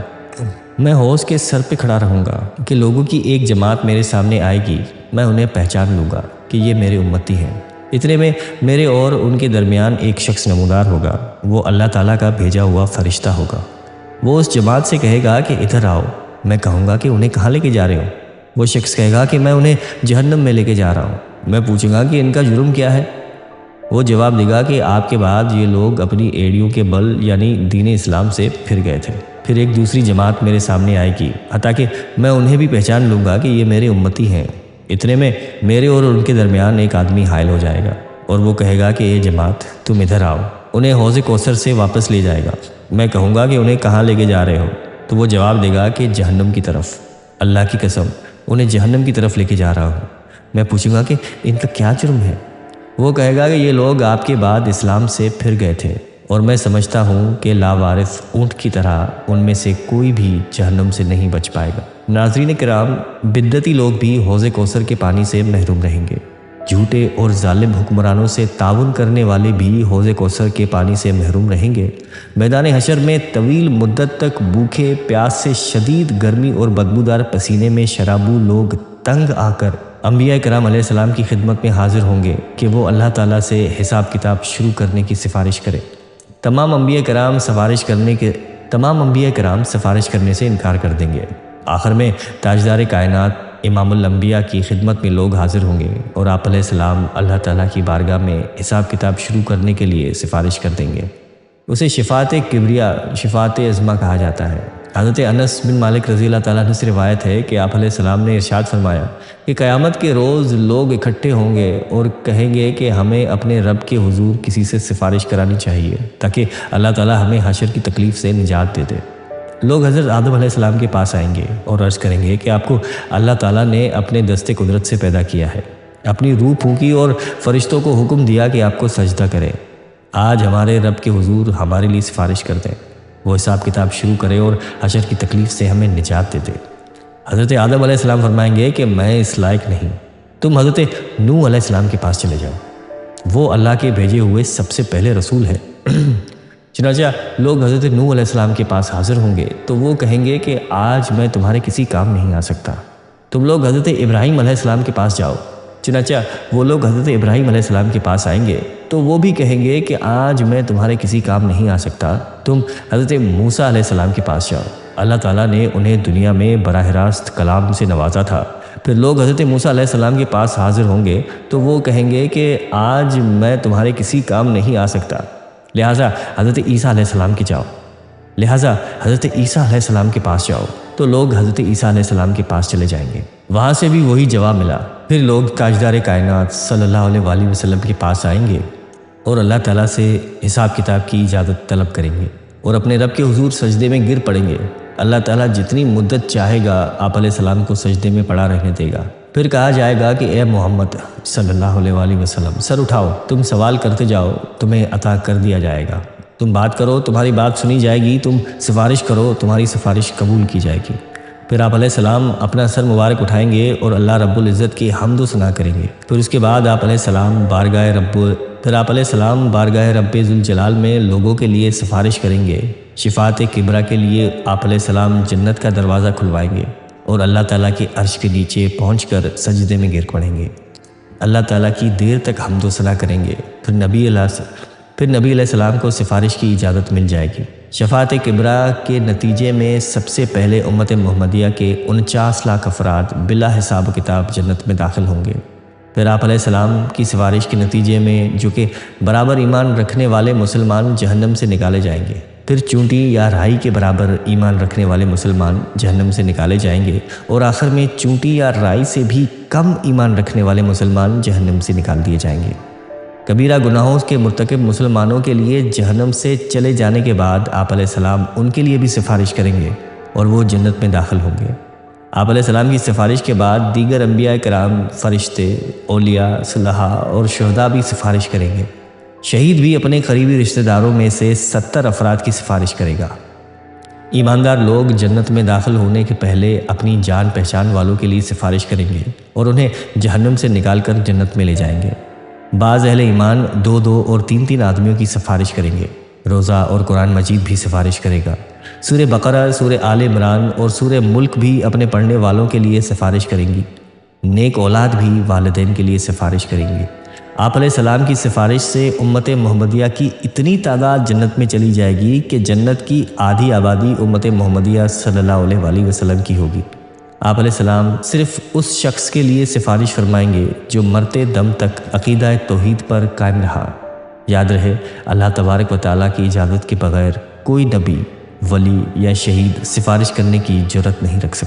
[SPEAKER 1] میں حوض کے سر پہ کھڑا رہوں گا کہ لوگوں کی ایک جماعت میرے سامنے آئے گی، میں انہیں پہچان لوں گا کہ یہ میرے امتی ہیں۔ اتنے میں میرے اور ان کے درمیان ایک شخص نمودار ہوگا، وہ اللہ تعالیٰ کا بھیجا ہوا فرشتہ ہوگا۔ وہ اس جماعت سے کہے گا کہ ادھر آؤ۔ میں کہوں گا کہ انہیں کہاں لے کے جا رہے ہو؟ وہ شخص کہے گا کہ میں انہیں جہنم میں لے کے جا رہا ہوں۔ میں پوچھوں گا کہ ان کا جرم کیا ہے؟ وہ جواب دے گا کہ آپ کے بعد یہ لوگ اپنی ایڑیوں کے بل یعنی دین اسلام سے پھر گئے تھے۔ پھر ایک دوسری جماعت میرے سامنے آئے گی حتیٰ کہ میں انہیں بھی پہچان لوں گا کہ یہ میرے امتی ہیں۔ اتنے میں میرے اور ان کے درمیان ایک آدمی حائل ہو جائے گا اور وہ کہے گا کہ یہ جماعت تم ادھر آؤ۔ انہیں حوض کوثر سے واپس لے جائے گا۔ میں کہوں گا کہ انہیں کہاں لے کے جا رہے ہو؟ تو وہ جواب دے گا کہ جہنم کی طرف۔ اللہ کی قسم، انہیں جہنم کی طرف لے کے جا رہا ہوں۔ میں پوچھوں گا کہ ان کا کیا جرم ہے؟ وہ کہے گا کہ یہ لوگ آپ کے بعد اسلام سے پھر گئے تھے اور میں سمجھتا ہوں کہ لاوارث اونٹ کی طرح ان میں سے کوئی بھی جہنم سے نہیں بچ پائے گا۔ ناظرین کرام، بدعتی لوگ بھی حوض کوثر کے پانی سے محروم رہیں گے۔ جھوٹے اور ظالم حکمرانوں سے تعاون کرنے والے بھی حوض کوثر کے پانی سے محروم رہیں گے۔ میدان حشر میں طویل مدت تک بھوکے پیاس سے شدید گرمی اور بدبودار پسینے میں شرابو لوگ تنگ آ کر انبیاء کرام علیہ السلام کی خدمت میں حاضر ہوں گے کہ وہ اللہ تعالیٰ سے حساب کتاب شروع کرنے کی سفارش کرے۔ تمام انبیاء کرام سفارش کرنے سے انکار کر دیں گے۔ آخر میں تاجدار کائنات امام الانبیاء کی خدمت میں لوگ حاضر ہوں گے اور آپ علیہ السلام اللہ تعالیٰ کی بارگاہ میں حساب کتاب شروع کرنے کے لیے سفارش کر دیں گے۔ اسے شفاعت کبریٰ، شفاعت عظمیٰ کہا جاتا ہے۔ حضرت انس بن مالک رضی اللہ تعالیٰ عنہ سے روایت ہے کہ آپ علیہ السلام نے ارشاد فرمایا کہ قیامت کے روز لوگ اکٹھے ہوں گے اور کہیں گے کہ ہمیں اپنے رب کے حضور کسی سے سفارش کرانی چاہیے تاکہ اللہ تعالیٰ ہمیں حشر کی تکلیف سے نجات دے دے۔ لوگ حضرت آدم علیہ السلام کے پاس آئیں گے اور عرض کریں گے کہ آپ کو اللہ تعالیٰ نے اپنے دست قدرت سے پیدا کیا ہے، اپنی روح پھونکی اور فرشتوں کو حکم دیا کہ آپ کو سجدہ کریں۔ آج ہمارے رب کے حضور ہمارے لیے سفارش کر دیں، وہ حساب کتاب شروع کرے اور حشر کی تکلیف سے ہمیں نجات دے دے۔ حضرت آدم علیہ السلام فرمائیں گے کہ میں اس لائق نہیں، تم حضرت نوح علیہ السلام کے پاس چلے جاؤ، وہ اللہ کے بھیجے ہوئے سب سے پہلے رسول ہیں۔ چنانچہ لوگ حضرت نوح علیہ السلام کے پاس حاضر ہوں گے تو وہ کہیں گے کہ آج میں تمہارے کسی کام نہیں آ سکتا۔ تم لوگ حضرت ابراہیم علیہ السلام کے پاس جاؤ، چنانچہ وہ لوگ حضرت ابراہیم علیہ السلام کے پاس آئیں گے تو وہ بھی کہیں گے کہ آج میں تمہارے کسی کام نہیں آ سکتا۔ تم حضرت موسیٰ علیہ السلام کے پاس جاؤ، اللہ تعالیٰ نے انہیں دنیا میں براہ راست کلام سے نوازا تھا۔ پھر لوگ حضرت موسیٰ علیہ السلام کے پاس حاضر ہوں گے تو وہ کہیں گے کہ آج میں تمہارے کسی کام نہیں آ سکتا، لہٰذا حضرت عیسیٰ علیہ السلام علیہ السلام کے پاس جاؤ، تو لوگ حضرت عیسیٰ علیہ السلام کے پاس چلے جائیں گے، وہاں سے بھی وہی جواب ملا۔ پھر لوگ تاجدار کائنات صلی اللہ علیہ وآلہ وسلم کے پاس آئیں گے اور اللہ تعالیٰ سے حساب کتاب کی اجازت طلب کریں گے اور اپنے رب کے حضور سجدے میں گر پڑیں گے۔ اللہ تعالیٰ جتنی مدت چاہے گا آپ علیہ السلام کو سجدے میں پڑا رہنے دے گا۔ پھر کہا جائے گا کہ اے محمد صلی اللہ علیہ وآلہ وسلم، سر اٹھاؤ، تم سوال کرتے جاؤ، تمہیں عطا کر دیا جائے گا۔ تم بات کرو، تمہاری بات سنی جائے گی، تم سفارش کرو، تمہاری سفارش قبول کی جائے گی۔ پھر آپ علیہ السلام اپنا سر مبارک اٹھائیں گے اور اللہ رب العزت کی حمد و ثنا کریں گے۔ پھر اس کے بعد آپ علیہ السلام بارگاہ رب ذوالجلال میں لوگوں کے لیے سفارش کریں گے۔ شفاعت کبریٰ کے لیے آپ علیہ السلام جنت کا دروازہ کھلوائیں گے اور اللہ تعالیٰ کے عرش کے نیچے پہنچ کر سجدے میں گر پڑیں گے، اللہ تعالیٰ کی دیر تک حمد و ثنا کریں گے۔ پھر نبی علیہ السلام کو سفارش کی اجازت مل جائے گی۔ شفاعت کبریٰ کے نتیجے میں سب سے پہلے امت محمدیہ کے 49 لاکھ افراد بلا حساب و کتاب جنت میں داخل ہوں گے۔ پھر آپ علیہ السلام کی سفارش کے نتیجے میں جو کہ برابر ایمان رکھنے والے مسلمان جہنم سے نکالے جائیں گے، پھر چونٹی یا رائی کے برابر ایمان رکھنے والے مسلمان جہنم سے نکالے جائیں گے، اور آخر میں چونٹی یا رائی سے بھی کم ایمان رکھنے والے مسلمان جہنم سے نکال دیے جائیں گے۔ کبیرہ گناہوں کے مرتکب مسلمانوں کے لیے جہنم سے چلے جانے کے بعد آپ علیہ السلام ان کے لیے بھی سفارش کریں گے اور وہ جنت میں داخل ہوں گے۔ آپ علیہ السلام کی سفارش کے بعد دیگر انبیاء کرام، فرشتے، اولیاء، صلحاء اور شہداء بھی سفارش کریں گے۔ شہید بھی اپنے قریبی رشتہ داروں میں سے 70 افراد کی سفارش کرے گا۔ ایماندار لوگ جنت میں داخل ہونے کے پہلے اپنی جان پہچان والوں کے لیے سفارش کریں گے اور انہیں جہنم سے نکال کر جنت میں لے جائیں گے۔ بعض اہل ایمان 2 اور 3 آدمیوں کی سفارش کریں گے۔ روزہ اور قرآن مجید بھی سفارش کرے گا۔ سورہ بقرہ، سورہ آل عمران اور سورہ ملک بھی اپنے پڑھنے والوں کے لیے سفارش کریں گی۔ نیک اولاد بھی والدین کے لیے سفارش کریں گی۔ آپ علیہ السلام کی سفارش سے امت محمدیہ کی اتنی تعداد جنت میں چلی جائے گی کہ جنت کی آدھی آبادی امت محمدیہ صلی اللہ علیہ وآلہ وسلم کی ہوگی۔ آپ علیہ السلام صرف اس شخص کے لیے سفارش فرمائیں گے جو مرتے دم تک عقیدہ توحید پر قائم رہا۔ یاد رہے، اللہ تبارک و تعالیٰ کی اجازت کے بغیر کوئی نبی، ولی یا شہید سفارش کرنے کی جرات نہیں رکھ سکتا۔